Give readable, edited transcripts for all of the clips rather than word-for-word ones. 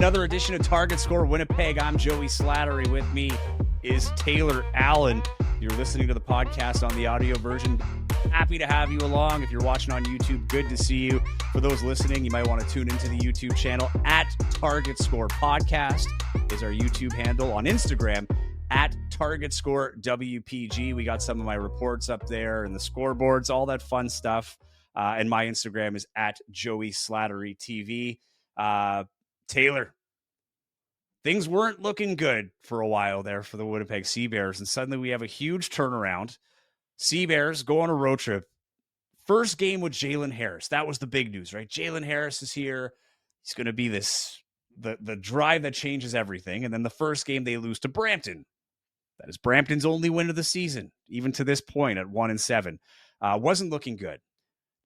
another edition of Target Score Winnipeg. I'm Joey Slattery. With me is Taylor Allen. You're listening to the podcast on the audio version. Happy to have you along. If you're watching on YouTube, good to see you. For those listening, you might want to tune into the YouTube channel at Target Score Podcast is our YouTube handle. On Instagram at Target Score WPG. We got some of my reports up there and the scoreboards, all that fun stuff. And my Instagram is at Joey Slattery TV. Taylor, things weren't looking good for a while there for the Winnipeg Sea Bears, and suddenly we have a huge turnaround. Sea Bears go on a road trip. First game with Jalen Harris. That was the big news, right? Jalen Harris is here. He's going to be the drive that changes everything. And then the first game they lose to Brampton. That is Brampton's only win of the season, even to this point at 1-7. Wasn't looking good.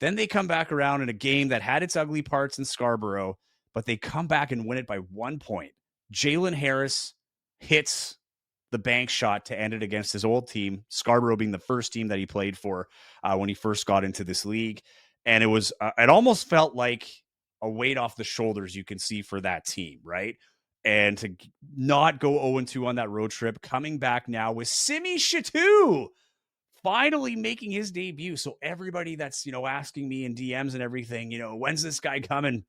Then they come back around in a game that had its ugly parts in Scarborough, but they come back and win it by 1 point. Jalen Harris hits the bank shot to end it against his old team, Scarborough being the first team that he played for when he first got into this league. And it almost felt like a weight off the shoulders you can see for that team, right? And to not go 0-2 on that road trip, coming back now with Simi Shittu finally making his debut. So everybody that's, asking me in DMs and everything, when's this guy coming?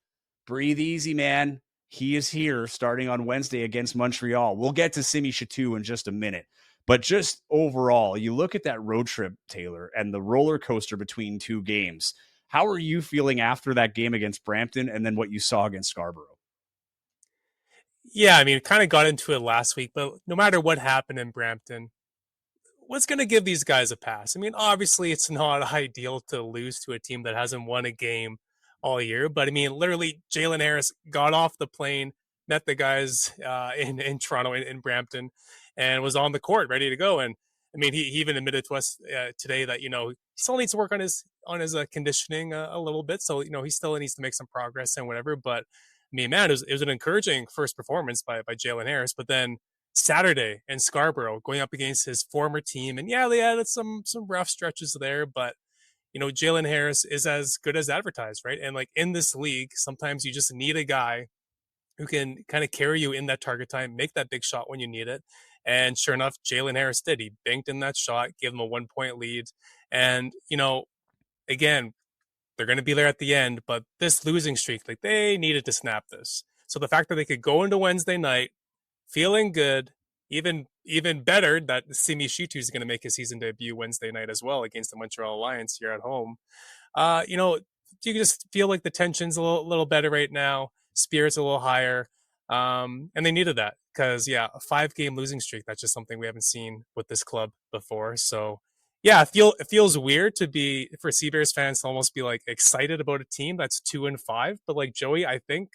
Breathe easy, man. He is here starting on Wednesday against Montreal. We'll get to Simi Shittu in just a minute. But just overall, you look at that road trip, Taylor, and the roller coaster between two games. How are you feeling after that game against Brampton and then what you saw against Scarborough? Yeah, it kind of got into it last week, but no matter what happened in Brampton, what's going to give these guys a pass? Obviously, it's not ideal to lose to a team that hasn't won a game all year, but literally Jalen Harris got off the plane, met the guys in Toronto, in Brampton, and was on the court ready to go. And he even admitted to us today that he still needs to work on his conditioning a little bit, so he still needs to make some progress and whatever. But man, it was an encouraging first performance by Jalen Harris. But then Saturday in Scarborough, going up against his former team, and yeah, they added some rough stretches there, but Jalen Harris is as good as advertised, right? And in this league, sometimes you just need a guy who can kind of carry you in that target time, make that big shot when you need it. And sure enough, Jalen Harris did. He banked in that shot, gave them a 1 point lead. And, again, they're going to be there at the end, but this losing streak, they needed to snap this. So the fact that they could go into Wednesday night feeling good, even better that Simi Shittu is going to make his season debut Wednesday night as well against the Montreal Alliance here at home. You can just feel like the tension's a little better right now. Spirits a little higher. And they needed that because, a 5-game losing streak, that's just something we haven't seen with this club before. So, yeah, it feels weird for Sea Bears fans to almost be excited about a team that's 2-5. But Joey, I think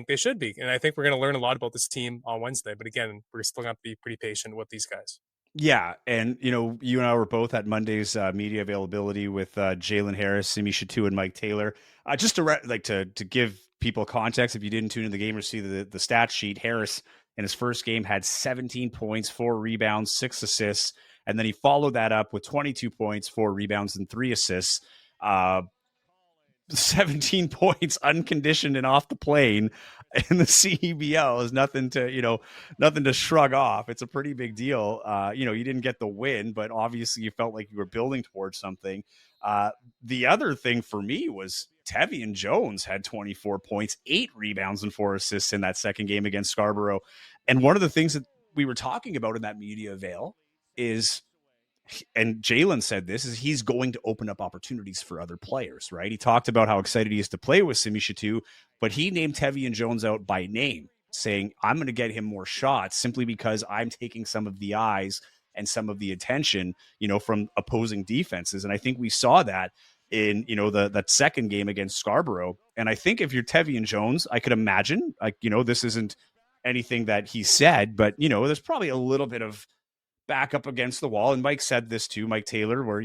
they should be. And I think we're going to learn a lot about this team on Wednesday. But again, we're still going to be pretty patient with these guys. Yeah. And, you and I were both at Monday's media availability with Jalen Harris, Simi Shittu, and Mike Taylor. Just to give people context, if you didn't tune in the game or see the stat sheet, Harris in his first game had 17 points, 4 rebounds, 6 assists. And then he followed that up with 22 points, 4 rebounds, and 3 assists. 17 points unconditioned and off the plane in the CEBL is nothing to shrug off. It's a pretty big deal. You didn't get the win, but obviously you felt like you were building towards something. The other thing for me was Tevian Jones had 24 points, 8 rebounds, and 4 assists in that second game against Scarborough. And one of the things that we were talking about in that media avail is, and Jalen said this, is he's going to open up opportunities for other players, right? He talked about how excited he is to play with Simi Shittu, but he named Tevian Jones out by name, saying, I'm going to get him more shots simply because I'm taking some of the eyes and some of the attention, from opposing defenses. And I think we saw that in, that second game against Scarborough. And I think if you're Tevian Jones, I could imagine, this isn't anything that he said, but, there's probably a little bit of back up against the wall. And Mike said this too, Mike Taylor, where,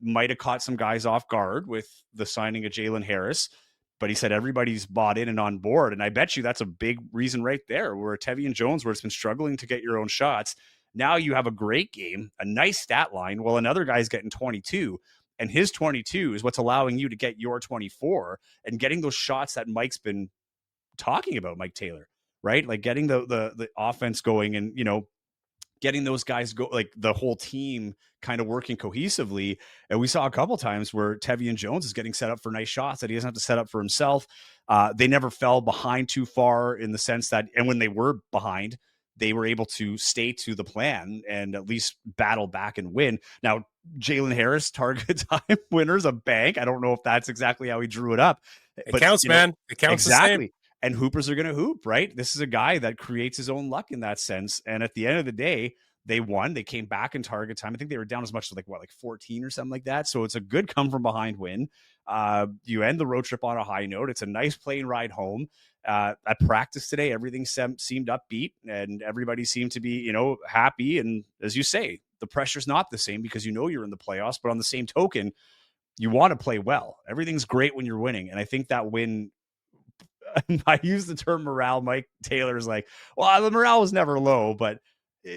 might have caught some guys off guard with the signing of Jalen Harris, but he said everybody's bought in and on board. And I bet you that's a big reason right there, where Tevian Jones, where it's been struggling to get your own shots. Now you have a great game, a nice stat line, while another guy's getting 22, and his 22 is what's allowing you to get your 24 and getting those shots that Mike's been talking about, Mike Taylor. right? Like getting the offense going and, getting those guys go, like the whole team kind of working cohesively. And we saw a couple times where Tevian Jones is getting set up for nice shots that he doesn't have to set up for himself. They never fell behind too far in the sense that, and when they were behind, they were able to stay to the plan and at least battle back and win. Now, Jalen Harris, target time winners a bank. I don't know if that's exactly how he drew it up. It But counts, man. It counts exactly. the same. And hoopers are going to hoop, right? This is a guy that creates his own luck in that sense. And at the end of the day, they won. They came back in target time. I think they were down as much as like 14 or something like that. So it's a good come from behind win. You end the road trip on a high note. It's a nice plane ride home. At practice today, everything seemed upbeat and everybody seemed to be, happy. And as you say, the pressure's not the same because you're in the playoffs. But on the same token, you want to play well. Everything's great when you're winning. And I think that win, I use the term morale. Mike Taylor's like, well, the morale was never low, but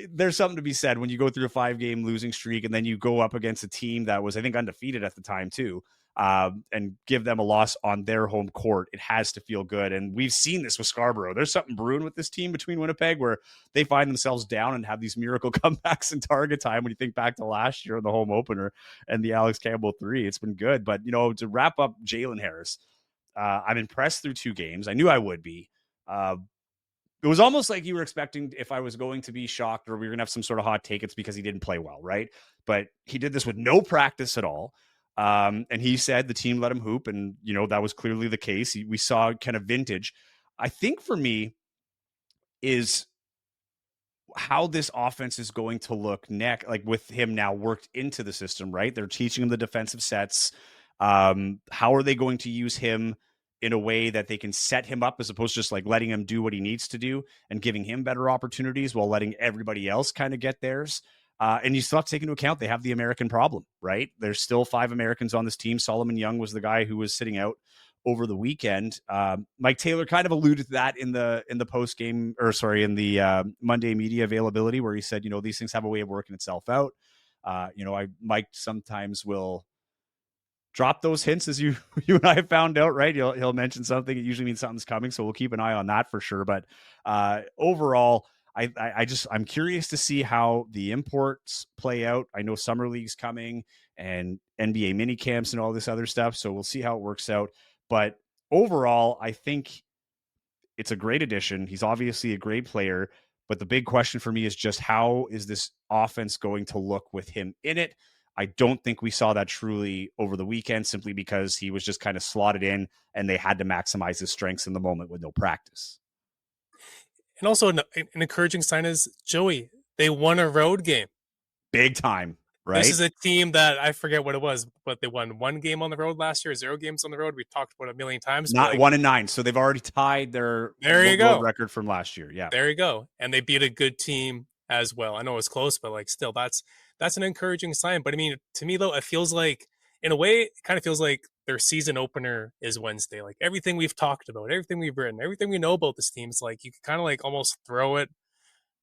there's something to be said when you go through a 5-game losing streak and then you go up against a team that was, I think, undefeated at the time too, and give them a loss on their home court. It has to feel good. And we've seen this with Scarborough. There's something brewing with this team between Winnipeg where they find themselves down and have these miracle comebacks in target time. When you think back to last year, the home opener and the Alex Campbell 3, it's been good. But, to wrap up Jalen Harris, I'm impressed through 2 games. I knew I would be. It was almost like you were expecting if I was going to be shocked or we were going to have some sort of hot take, it's because he didn't play well, right? But he did this with no practice at all. And he said the team let him hoop. And, that was clearly the case. We saw kind of vintage. I think for me is how this offense is going to look next, like with him now worked into the system, right? They're teaching him the defensive sets. How are they going to use him in a way that they can set him up as opposed to just like letting him do what he needs to do and giving him better opportunities while letting everybody else kind of get theirs? And you still have to take into account they have the American problem, right? There's still 5 Americans on this team. Solomon Young was the guy who was sitting out over the weekend. Mike Taylor kind of alluded to that in the post game, in the Monday media availability, where he said, these things have a way of working itself out. Mike sometimes will drop those hints, as you and I have found out, right? He'll mention something. It usually means something's coming, so we'll keep an eye on that for sure. But overall, I'm curious to see how the imports play out. I know summer league's coming and NBA mini camps and all this other stuff, so we'll see how it works out. But overall, I think it's a great addition. He's obviously a great player, but the big question for me is just how is this offense going to look with him in it? I don't think we saw that truly over the weekend simply because he was just kind of slotted in and they had to maximize his strengths in the moment with no practice. And also an encouraging sign is, Joey, they won a road game. Big time, right? This is a team that I forget what it was, but they won 1 game on the road last year, 0 games on the road. We've talked about it a million times. Not 1-9. So they've already tied their road record from last year. Yeah. There you go. And they beat a good team as well. I know it was close, but still that's an encouraging sign. But I mean, to me though, it feels like, in a way, it kind of feels like their season opener is Wednesday. Like everything we've talked about, everything we've written, everything we know about this team, it's like you can kind of almost throw it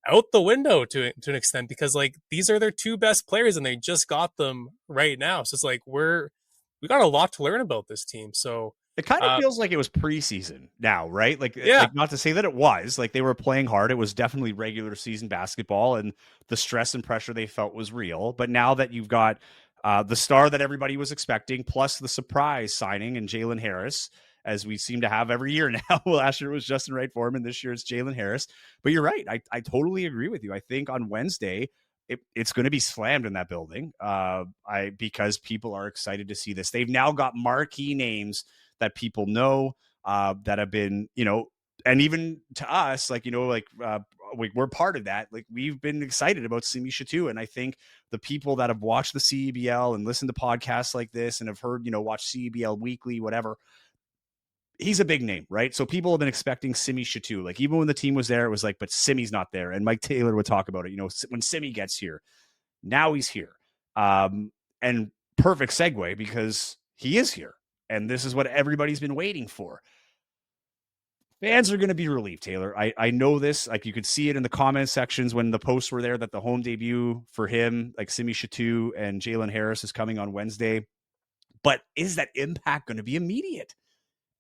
out the window to an extent, because these are their 2 best players and they just got them right now. So it's like we got a lot to learn about this team. So it kind of feels like it was preseason now, right? Not to say that it was they were playing hard. It was definitely regular season basketball and the stress and pressure they felt was real. But now that you've got the star that everybody was expecting, plus the surprise signing in Jalen Harris, as we seem to have every year now. Last year it was Justin Wright Foreman. This year it's Jalen Harris. But you're right. I totally agree with you. I think on Wednesday, it's going to be slammed in that building because people are excited to see this. They've now got marquee names that people know that have been, and even to us, we're part of that. We've been excited about Simi Shittu. And I think the people that have watched the CEBL and listened to podcasts like this and have heard, watch CEBL weekly, whatever, he's a big name, right? So people have been expecting Simi Shittu. Even when the team was there, it was but Simi's not there. And Mike Taylor would talk about it. When Simi gets here, now he's here. And perfect segue because he is here. And this is what everybody's been waiting for. Fans are going to be relieved, Taylor. I know this. You could see it in the comment sections when the posts were there that the home debut for him, Simi Shittu and Jalen Harris, is coming on Wednesday. But is that impact going to be immediate?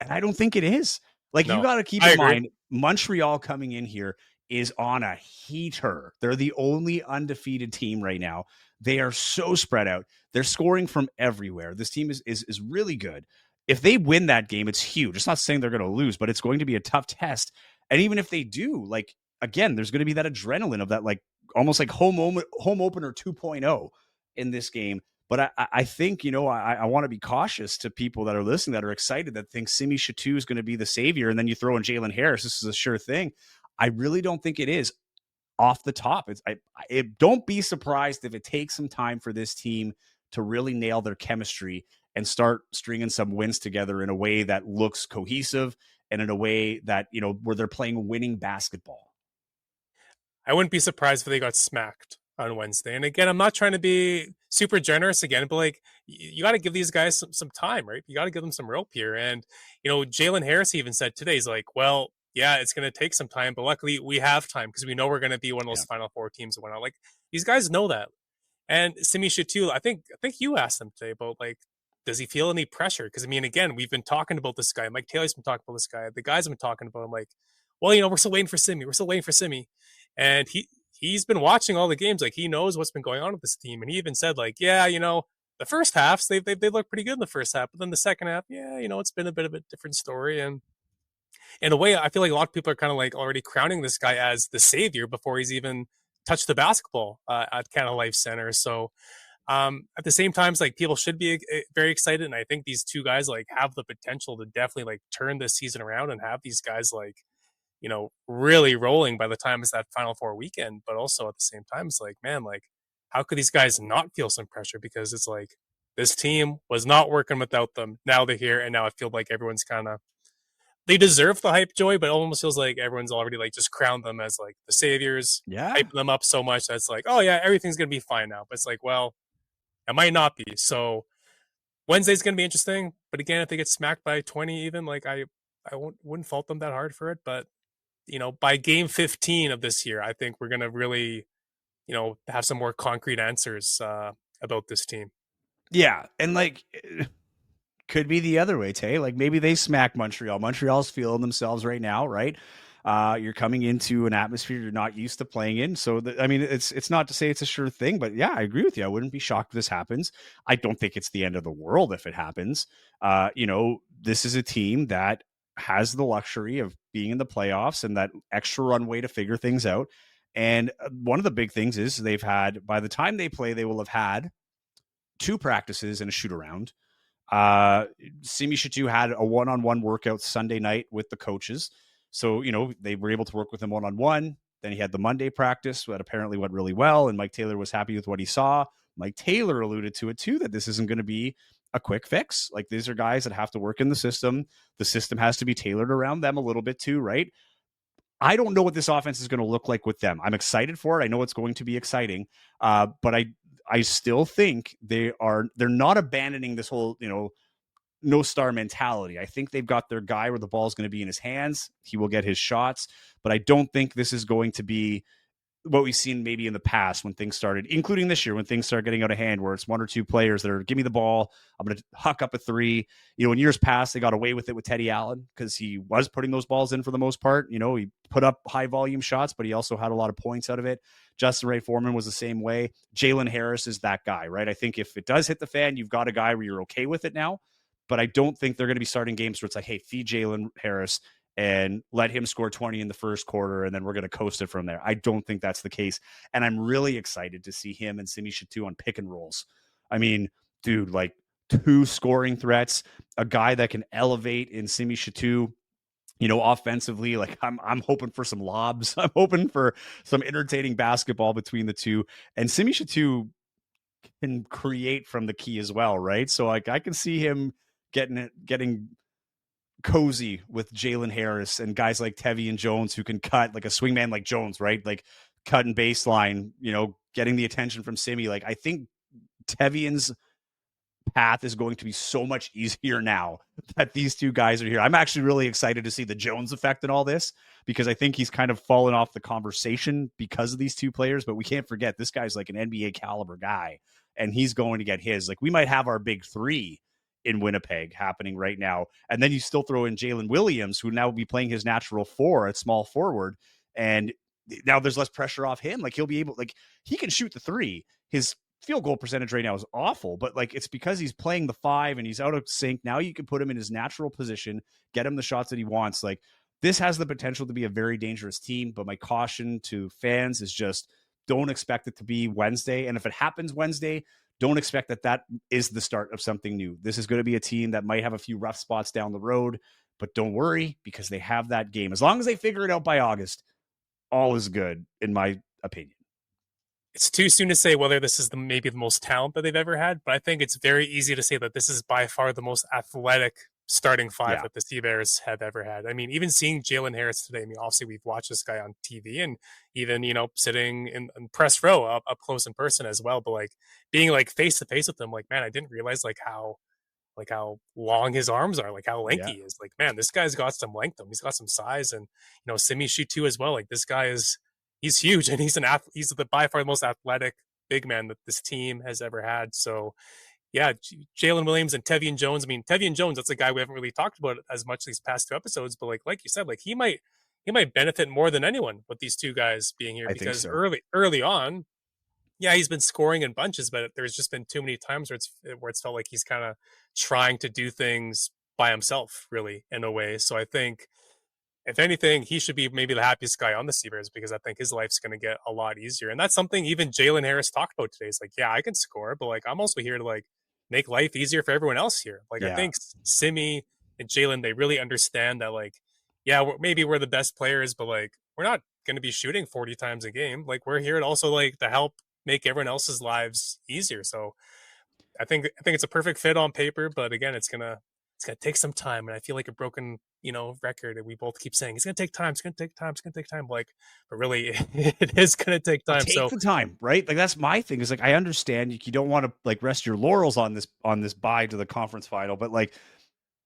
And I don't think it is. Like, you No, got to keep I in agree. mind, Montreal coming in here is on a heater. They're the only undefeated team right now. They are so spread out. They're scoring from everywhere. This team is really good. If they win that game, it's huge. It's not saying they're going to lose, but it's going to be a tough test. And even if they do, like, again, there's going to be that adrenaline of that, like, almost like home opener 2.0 in this game. But I think, I want to be cautious to people that are listening that are excited, that think Simi Shittu is going to be the savior. And then you throw in Jalen Harris. This is a sure thing. I really don't think it is off the top. Don't be surprised if it takes some time for this team to really nail their chemistry and start stringing some wins together in a way that looks cohesive and in a way that, where they're playing winning basketball. I wouldn't be surprised if they got smacked on Wednesday. And again, I'm not trying to be super generous again, but like you got to give these guys some time, right? You got to give them some rope here. And Jalen Harris even said today, he's like, well, yeah, it's going to take some time, but luckily we have time because we know we're going to be one of those Final Four teams and whatnot. Like these guys know that. And Simi Shittu, I think you asked him today about like, does he feel any pressure? Because I mean, again, we've been talking about this guy. Mike Taylor's been talking about this guy. The guys have been talking about him. Like, well, we're still waiting for Simi. We're still waiting for Simi. And he's been watching all the games. Like he knows what's been going on with this team. And he even said, like, yeah, the first halves they looked pretty good in the first half, but then the second half, yeah, it's been a bit of a different story. And in a way, I feel like a lot of people are kind of like already crowning this guy as the savior before he's even touched the basketball at Canada Life Center. So at the same time, like people should be very excited, and I think these two guys like have the potential to definitely like turn this season around and have these guys like really rolling by the time it's that Final Four weekend. But also at the same time, it's like, man, like how could these guys not feel some pressure? Because it's like this team was not working without them. Now they're here, and now I feel like everyone's kind of they deserve the hype, Joy, but it almost feels like everyone's already like just crowned them as like the saviors, Yeah. hyping them up so much that's like, oh yeah, everything's gonna be fine now. But it's like, well, it might not be. So Wednesday's gonna be interesting. But again, if they get smacked by 20, even like I wouldn't fault them that hard for it. But by game 15 of this year, I think we're gonna really, have some more concrete answers about this team. Yeah, and like could be the other way, Tay. Like maybe they smack Montreal. Montreal's feeling themselves right now, right? You're coming into an atmosphere you're not used to playing in. So, I mean, it's not to say it's a sure thing, but yeah, I agree with you. I wouldn't be shocked if this happens. I don't think it's the end of the world if it happens. This is a team that has the luxury of being in the playoffs and that extra runway to figure things out. And one of the big things is by the time they play, they will have had 2 practices and a shoot around. Simi Shittu had a one-on-one workout Sunday night with the coaches. So, they were able to work with him one-on-one. Then he had the Monday practice that apparently went really well. And Mike Taylor was happy with what he saw. Mike Taylor alluded to it too, that this isn't going to be a quick fix. Like these are guys that have to work in the system. The system has to be tailored around them a little bit too, right? I don't know what this offense is going to look like with them. I'm excited for it. I know it's going to be exciting. But I still think they're not abandoning this whole, no star mentality. I think they've got their guy where the ball is going to be in his hands. He will get his shots, but I don't think this is going to be what we've seen maybe in the past when things started, including this year when things start getting out of hand, where it's 1 or 2 players that are, give me the ball, I'm going to huck up a 3. In years past, they got away with it with Teddy Allen because he was putting those balls in for the most part. He put up high volume shots, but he also had a lot of points out of it. Justin Ray Foreman was the same way. Jalen Harris is that guy, right? I think if it does hit the fan, you've got a guy where you're okay with it now. But I don't think they're going to be starting games where it's like, hey, feed Jalen Harris and let him score 20 in the first quarter, and then we're going to coast it from there. I don't think that's the case. And I'm really excited to see him and Simi Shittu on pick and rolls. I mean, dude, like 2 scoring threats, a guy that can elevate in Simi Shittu, offensively. Like I'm hoping for some lobs. I'm hoping for some entertaining basketball between the two. And Simi Shittu can create from the key as well, right? So like I can see him getting cozy with Jalen Harris and guys like Tevi and Jones who can cut, like a swingman like Jones, right? Like cutting baseline, getting the attention from Simi. Like I think Tevian's path is going to be so much easier now that these 2 guys are here. I'm actually really excited to see the Jones effect in all this because I think he's kind of fallen off the conversation because of these 2 players, but we can't forget this guy's like an NBA caliber guy and he's going to get his. Like we might have our big 3 in Winnipeg happening right now. And then you still throw in Jalen Williams, who now will be playing his natural 4 at small forward. And now there's less pressure off him. Like he'll be able, like he can shoot the 3. His field goal percentage right now is awful, but like it's because he's playing the 5 and he's out of sync. Now you can put him in his natural position, get him the shots that he wants. Like this has the potential to be a very dangerous team, but my caution to fans is just don't expect it to be Wednesday. And if it happens Wednesday, don't expect that is the start of something new. This is going to be a team that might have a few rough spots down the road, but don't worry because they have that game. As long as they figure it out by August, all is good, in my opinion. It's too soon to say whether this is maybe the most talent that they've ever had, but I think it's very easy to say that this is by far the most athletic starting 5 that the Sea Bears have ever had. I mean, even seeing Jalen Harris today, I mean, obviously we've watched this guy on TV and even, sitting in press row up close in person as well, but like being like face to face with him, like, man, I didn't realize like how long his arms are, like how lanky he is. Like, man, this guy's got some length to him. He's got some size, and Simi Shittu as well. Like this guy he's huge, and he's by far the most athletic big man that this team has ever had. So yeah, Jalen Williams and Tevian Jones. I mean, Tevian Jones, that's a guy we haven't really talked about as much these past 2 episodes, but like you said, like he might benefit more than anyone with these 2 guys being here, because early on, yeah, he's been scoring in bunches, but there's just been too many times where it's felt like he's kind of trying to do things by himself, really, in a way. So I think, if anything, he should be maybe the happiest guy on the Sea Bears, because I think his life's going to get a lot easier. And that's something even Jalen Harris talked about today. It's like, yeah, I can score, but like I'm also here to like make life easier for everyone else here. Like I think Simi and Jalen, they really understand that like, yeah, maybe we're the best players, but like we're not going to be shooting 40 times a game. Like we're here to also like to help make everyone else's lives easier. So I think it's a perfect fit on paper, but again, it's gonna take some time. And I feel like a broken, record. And we both keep saying it's gonna take time. It's gonna take time. It's gonna take time. Like, but really, it is gonna take time. Take the time, right? Like that's my thing. Is like I understand you don't want to like rest your laurels on this bye to the conference final, but like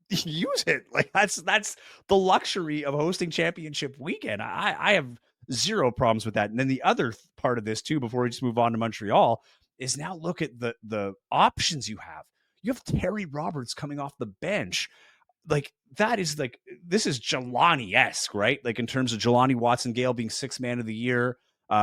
use it. Like that's the luxury of hosting championship weekend. I have zero problems with that. And then the other part of this too, before we just move on to Montreal, is now look at the options you have. You have Terry Roberts coming off the bench. Like that is like, this is Jelani-esque, right? Like in terms of Jelani Watson-Gale being 6th man of the year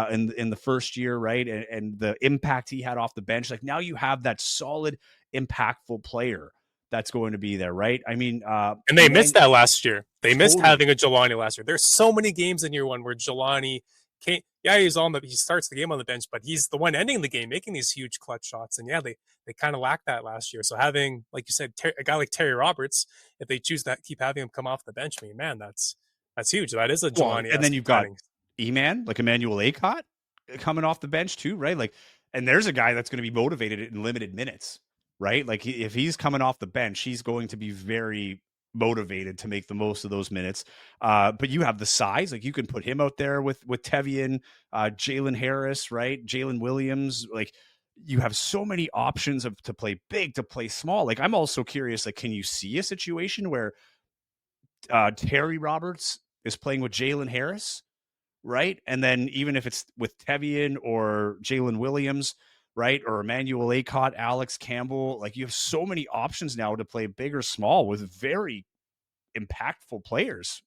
in the first year, right? And the impact he had off the bench. Like now you have that solid, impactful player that's going to be there, right? I mean, and they missed that last year. They missed having a Jelani last year. There's so many games in year 1 where Jelani can't. Yeah, he starts the game on the bench, but he's the one ending the game, making these huge clutch shots. And yeah, they kind of lacked that last year. So having, like you said, a guy like Terry Roberts, if they choose to keep having him come off the bench, I mean, man, that's huge. That is a Jelani. And then you've got E-Man, like Emmanuel Acott coming off the bench too, right? Like, and there's a guy that's going to be motivated in limited minutes, right? Like if he's coming off the bench, he's going to be very motivated to make the most of those minutes. But you have the size, like you can put him out there with Tevian, Jalen Harris, right? Jalen Williams, like you have so many options to play big, to play small. Like I'm also curious, like, can you see a situation where Terry Roberts is playing with Jalen Harris, right? And then even if it's with Tevian or Jalen Williams, right? Or Emmanuel Acott, Alex Campbell, like you have so many options now to play big or small with very impactful players.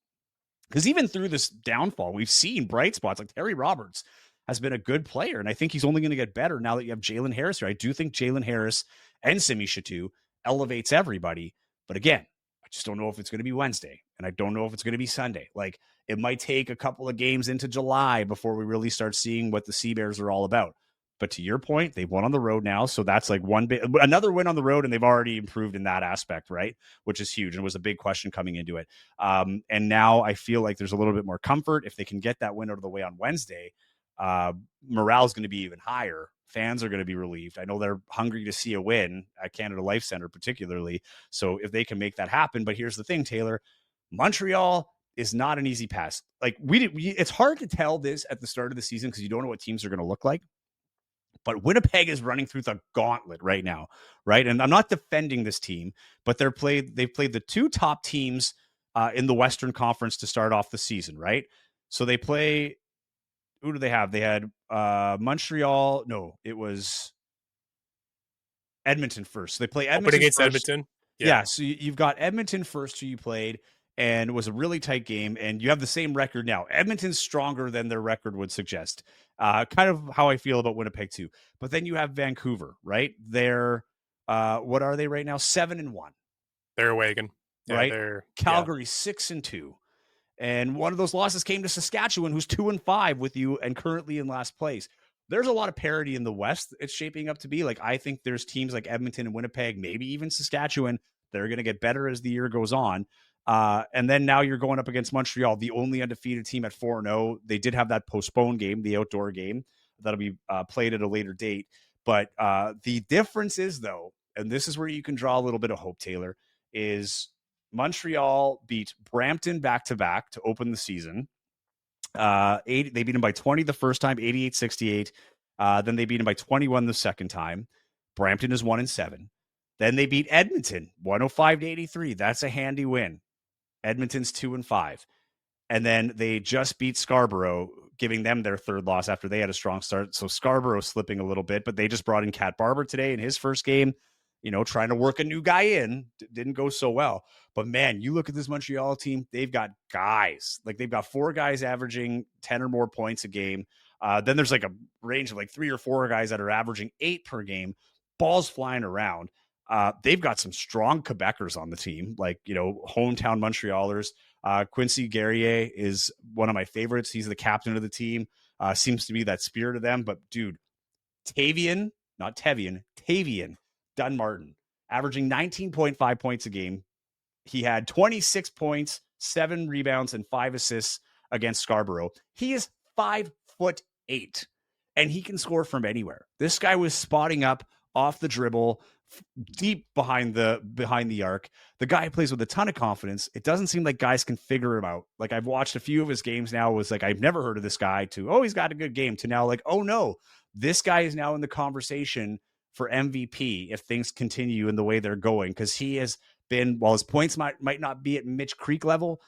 Because even through this downfall, we've seen bright spots. Like Terry Roberts has been a good player, and I think he's only going to get better now that you have Jalen Harris here. I do think Jalen Harris and Simi Shittu elevates everybody. But again, I just don't know if it's going to be Wednesday, and I don't know if it's going to be Sunday. Like it might take a couple of games into July before we really start seeing what the Sea Bears are all about. But to your point, they've won on the road now. So that's like another win on the road, and they've already improved in that aspect, right? Which is huge. And it was a big question coming into it. And now I feel like there's a little bit more comfort. If they can get that win out of the way on Wednesday, morale is going to be even higher. Fans are going to be relieved. I know they're hungry to see a win at Canada Life Center, particularly. So if they can make that happen. But here's the thing, Taylor, Montreal is not an easy pass. Like it's hard to tell this at the start of the season because you don't know what teams are going to look like. But Winnipeg is running through the gauntlet right now, right? And I'm not defending this team, but they've played the 2 top teams in the Western Conference to start off the season, right? So they play. Who do they have? They had Montreal. No, it was Edmonton first. So they play Edmonton against first. Edmonton. Yeah, so you've got Edmonton first, who you played, and it was a really tight game, and you have the same record now. Edmonton's stronger than their record would suggest. Kind of how I feel about Winnipeg too. But then you have Vancouver, right? They're what are they right now? 7-1, They're a wagon. Yeah, right? they're Calgary 6-2. And one of those losses came to Saskatchewan, who's 2-5 with you and currently in last place. There's a lot of parity in the West. It's shaping up to be like, I think there's teams like Edmonton and Winnipeg, maybe even Saskatchewan, that are going to get better as the year goes on. And then now you're going up against Montreal, the only undefeated team at 4-0. They did have that postponed game, the outdoor game, that'll be played at a later date. But the difference is, though, and this is where you can draw a little bit of hope, Taylor, is Montreal beat Brampton back-to-back to open the season. They beat them by 20 the first time, 88-68. Then they beat them by 21 the second time. Brampton is 1-7. Then they beat Edmonton 105-83. That's a handy win. Edmonton's 2-5. And then they just beat Scarborough, giving them their third loss after they had a strong start. So Scarborough slipping a little bit, but they just brought in Cat Barber today in his first game, trying to work a new guy in. Didn't go so well. But man, you look at this Montreal team, they've got guys. Like they've got 4 guys averaging 10 or more points a game. Then there's like a range of like 3 or 4 guys that are averaging 8 per game, balls flying around. They've got some strong Quebecers on the team, like, hometown Montrealers. Quincy Guerrier is one of my favorites. He's the captain of the team. Seems to be that spirit of them. But dude, Tavian Dunmartin, averaging 19.5 points a game. He had 26 points, 7 rebounds, and 5 assists against Scarborough. He is 5'8", and he can score from anywhere. This guy was spotting up off the dribble, deep behind the arc. The guy plays with a ton of confidence. It doesn't seem like guys can figure him out. Like I've watched a few of his games now. It was like, I've never heard of this guy, to, oh, he's got a good game, to now like, oh no, this guy is now in the conversation for MVP if things continue in the way they're going. Because he has been, while his points might not be at Mitch Creek level,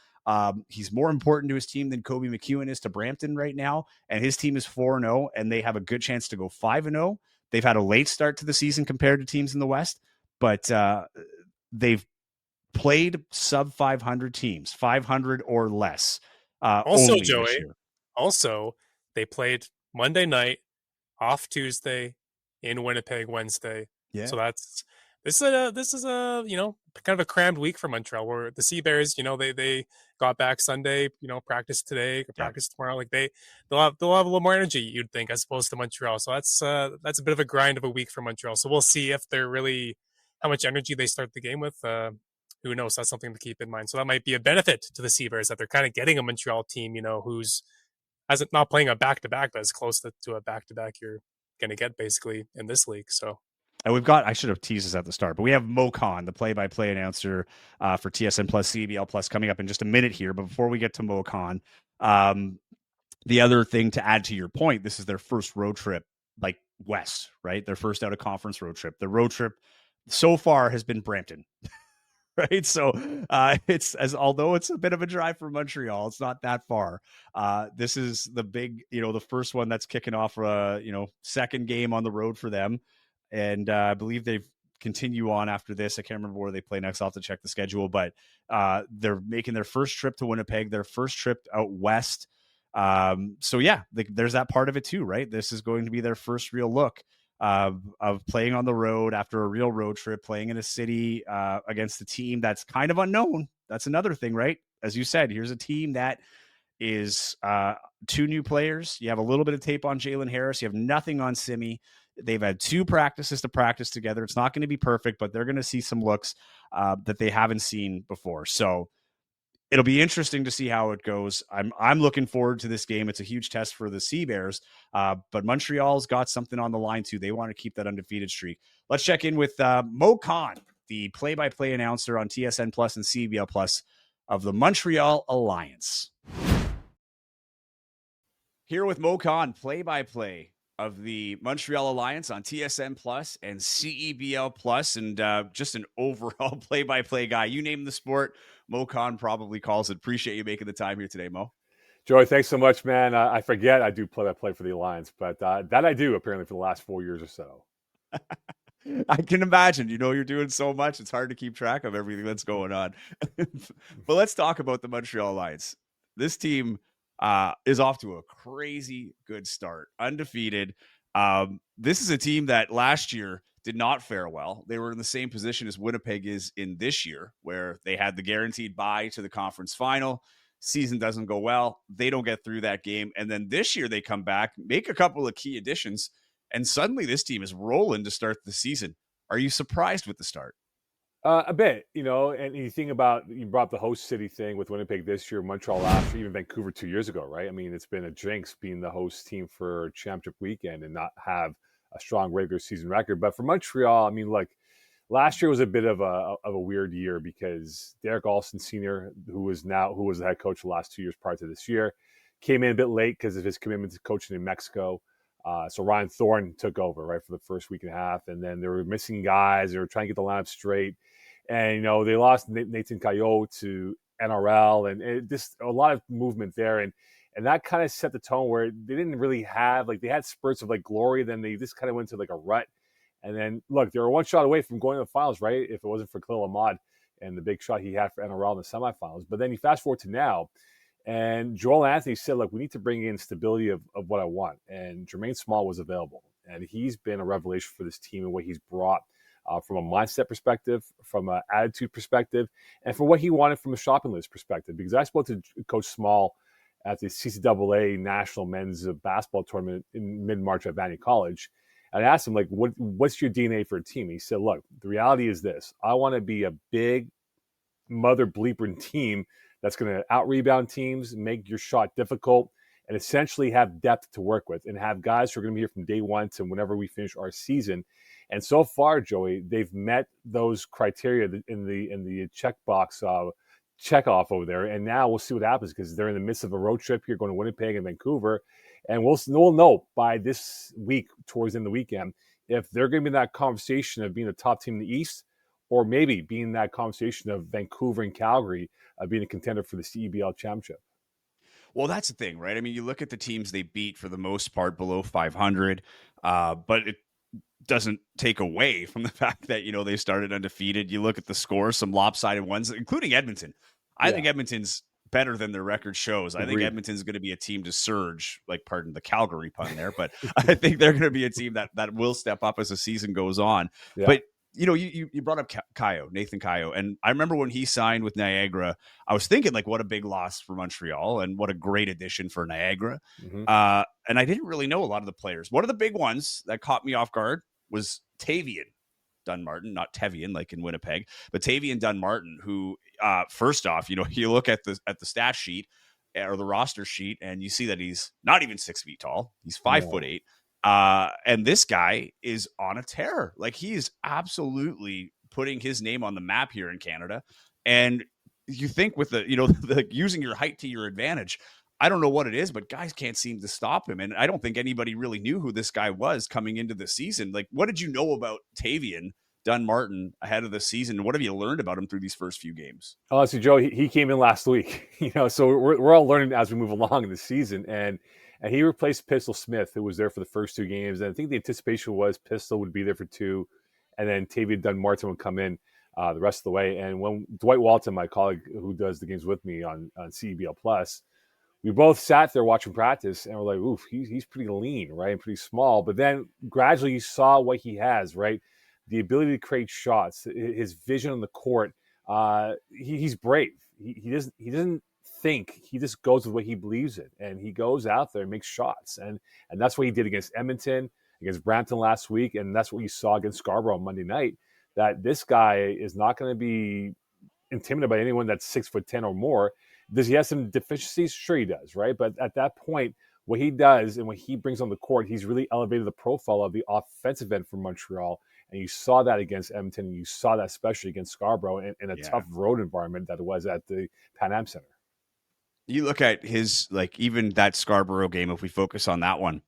he's more important to his team than Kobe McEwen is to Brampton right now. And his team is 4-0, and they have a good chance to go 5-0. They've had a late start to the season compared to teams in the West, but they've played sub 500 teams, 500 or less. Also, Joey, they played Monday night, off Tuesday, in Winnipeg Wednesday. Yeah. So this is a kind of a crammed week for Montreal, where the Sea Bears, they got back Sunday, practice today, practice tomorrow. Like they'll have a little more energy, you'd think, as opposed to Montreal. So that's a bit of a grind of a week for Montreal. So we'll see if they're really, how much energy they start the game with. Who knows? That's something to keep in mind. So that might be a benefit to the Sea Bears, that they're kind of getting a Montreal team, who's not playing a back-to-back, but as close to a back-to-back you're going to get basically in this league. So. And I should have teased this at the start, but we have Moe Khan, the play-by-play announcer for TSN Plus, CBL Plus, coming up in just a minute here. But before we get to Moe Khan, the other thing to add to your point, this is their first road trip, like west, right? Their first out of conference road trip. The road trip so far has been Brampton, right? So although it's a bit of a drive from Montreal, it's not that far. This is the big, the first one that's kicking off, second game on the road for them. And I believe they've continue on after this. I can't remember where they play next. I'll have to check the schedule, but they're making their first trip to Winnipeg, their first trip out west. So yeah, there's that part of it too, right? This is going to be their first real look of playing on the road after a real road trip, playing in a city against a team that's kind of unknown. That's another thing, right? As you said, here's a team that is 2 new players. You have a little bit of tape on Jalen Harris. You have nothing on Simi. They've had 2 practices to practice together. It's not going to be perfect, but they're going to see some looks that they haven't seen before. So it'll be interesting to see how it goes. I'm looking forward to this game. It's a huge test for the Sea Bears, but Montreal's got something on the line too. They want to keep that undefeated streak. Let's check in with Moe Khan, the play-by-play announcer on TSN Plus and CBL Plus of the Montreal Alliance. Here with Moe Khan, play-by-play of the Montreal Alliance on TSN Plus and CEBL Plus, and just an overall play-by-play guy. You name the sport, Moe Khan probably calls it. Appreciate you making the time here today, Mo. Joey, thanks so much, man. I forget I do play-by-play for the Alliance, but that I do apparently for the last 4 years or so. I can imagine, you're doing so much. It's hard to keep track of everything that's going on. But let's talk about the Montreal Alliance. This team is off to a crazy good start, undefeated. This is a team that last year did not fare well. They were in the same position as Winnipeg is in this year, where they had the guaranteed bye to the conference final. Season doesn't go well. They don't get through that game. And then this year they come back, make a couple of key additions, and suddenly this team is rolling to start the season. Are you surprised with the start? A bit, and you think about, you brought up the host city thing with Winnipeg this year, Montreal last year, even Vancouver 2 years ago, right? I mean, it's been a jinx being the host team for championship weekend and not have a strong regular season record. But for Montreal, I mean, like last year was a bit of a weird year because Derek Olsen Sr., who was the head coach the last 2 years prior to this year, came in a bit late because of his commitment to coaching in Mexico. So Ryan Thorne took over, right, for the first week and a half, and then they were missing guys. They were trying to get the lineup straight, and they lost Nathan Caillot to NRL, and it just a lot of movement there, and that kind of set the tone where they didn't really have, like, they had spurts of like glory, then they just kind of went to like a rut, and then look, they were one shot away from going to the finals, right? If it wasn't for Khalil Ahmad and the big shot he had for NRL in the semifinals, but then you fast forward to now. And Joel Anthony said, look, we need to bring in stability of what I want. And Jermaine Small was available. And he's been a revelation for this team and what he's brought from a mindset perspective, from an attitude perspective, and from what he wanted from a shopping list perspective. Because I spoke to Coach Small at the CCAA National Men's Basketball Tournament in mid-March at Vanier College. And I asked him, like, what's your DNA for a team? He said, look, the reality is this. I want to be a big mother bleeping team that's going to out-rebound teams, make your shot difficult, and essentially have depth to work with and have guys who are going to be here from day one to whenever we finish our season. And so far, Joey, they've met those criteria in the checkbox checkoff over there. And now we'll see what happens because they're in the midst of a road trip here going to Winnipeg and Vancouver. And we'll know by this week, towards the end of the weekend, if they're going to be in that conversation of being the top team in the East, or maybe being that conversation of Vancouver and Calgary being a contender for the CEBL championship. Well, that's the thing, right? I mean, you look at the teams they beat for the most part below 500, but it doesn't take away from the fact that, they started undefeated. You look at the scores, some lopsided ones, including Edmonton. I think Edmonton's better than their record shows. I think Edmonton's going to be a team to surge, like, pardon the Calgary pun there, but I think they're going to be a team that will step up as the season goes on. Yeah. But you brought up Nathan Caillot, and I remember when he signed with Niagara, I was thinking, like, what a big loss for Montreal and what a great addition for Niagara. Mm-hmm. And I didn't really know a lot of the players. One of the big ones that caught me off guard was Tavian Dunmartin, not Tevian like in Winnipeg, but Tavian Dunmartin, who first off, you look at the stat sheet or the roster sheet, and you see that he's not even 6 feet tall. He's 5'8". And this guy is on a tear. Like, he is absolutely putting his name on the map here in Canada. And you think with the using your height to your advantage, I don't know what it is, but guys can't seem to stop him. And I don't think anybody really knew who this guy was coming into the season. Like, what did you know about Tavian Dunmartin ahead of the season? What have you learned about him through these first few games? Honestly, Joe, he came in last week, so we're all learning as we move along in the season. And he replaced Pistol Smith, who was there for the first 2 games. And I think the anticipation was Pistol would be there for 2, and then Tavian Dunmartin would come in the rest of the way. And when Dwight Walton, my colleague who does the games with me on CEBL Plus, we both sat there watching practice, and we're like, oof, he's pretty lean, right, and pretty small. But then gradually you saw what he has, right? The ability to create shots, his vision on the court. He's brave. He doesn't think. He just goes with what he believes in, and he goes out there and makes shots. And that's what he did against Edmonton, against Brampton last week, and that's what you saw against Scarborough on Monday night, that this guy is not going to be intimidated by anyone that's 6'10" or more. Does he have some deficiencies? Sure he does, right? But at that point, what he does and what he brings on the court, he's really elevated the profile of the offensive end for Montreal. And you saw that against Edmonton, and you saw that especially against Scarborough in a tough road environment that it was at the Pan Am Center. You look at his, like, even that Scarborough game, if we focus on that one,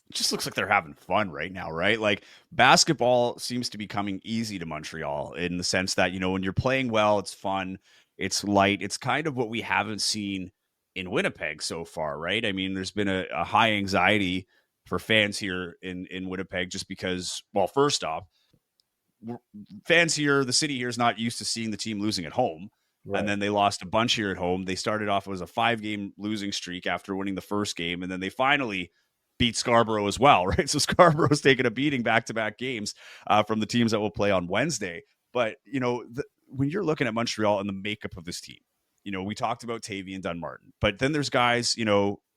it just looks like they're having fun right now, right? Like, basketball seems to be coming easy to Montreal in the sense that, when you're playing well, it's fun, it's light. It's kind of what we haven't seen in Winnipeg so far, right? I mean, there's been a high anxiety for fans here in Winnipeg just because, well, first off, fans here, the city here is not used to seeing the team losing at home. Right. And then they lost a bunch here at home. They started off as a 5-game losing streak after winning the first game. And then they finally beat Scarborough as well, right? So Scarborough's taken a beating back-to-back games from the teams that will play on Wednesday. But, when you're looking at Montreal and the makeup of this team, we talked about Tavian Dunmartin, but then there's guys,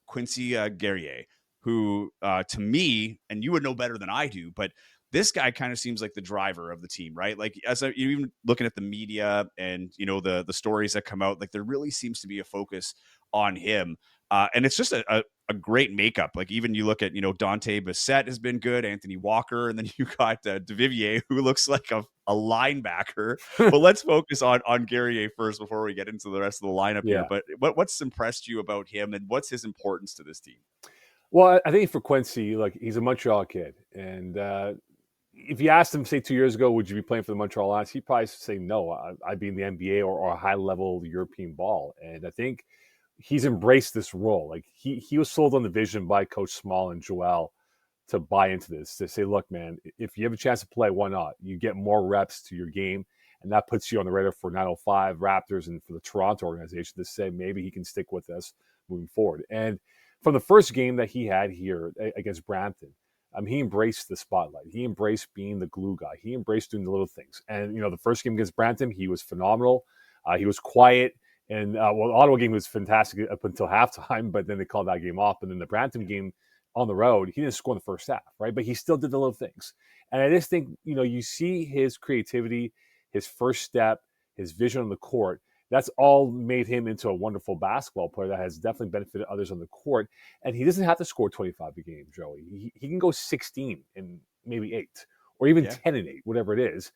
Quincy Guerrier, who to me, and you would know better than I do, but this guy kind of seems like the driver of the team, right? Like even looking at the media and, the stories that come out, like there really seems to be a focus on him. And it's just a great makeup. Like even you look at, Dante Bissett has been good, Anthony Walker, and then you got Duvivier, who looks like a linebacker. But let's focus on Guerrier first before we get into the rest of the lineup here. But what's impressed you about him and what's his importance to this team? Well, I think for Quincy, he's a Montreal kid. And if you asked him, say 2 years ago, would you be playing for the Montreal Alliance? He'd probably say no. I'd be in the NBA or a high-level European ball. And I think he's embraced this role. Like he was sold on the vision by Coach Small and Joel to buy into this, to say, look, man, if you have a chance to play, why not? You get more reps to your game, and that puts you on the radar for 905 Raptors and for the Toronto organization to say maybe he can stick with us moving forward. And from the first game that he had here against Brampton, he embraced the spotlight. He embraced being the glue guy. He embraced doing the little things. And, the first game against Brampton, he was phenomenal. He was quiet. And, the Ottawa game was fantastic up until halftime, but then they called that game off. And then the Brampton game on the road, he didn't score in the first half, right? But he still did the little things. And I just think, you see his creativity, his first step, his vision on the court. That's all made him into a wonderful basketball player that has definitely benefited others on the court. And he doesn't have to score 25 a game, Joey. He can go 16 and maybe 8 or even 10 and 8, whatever it is.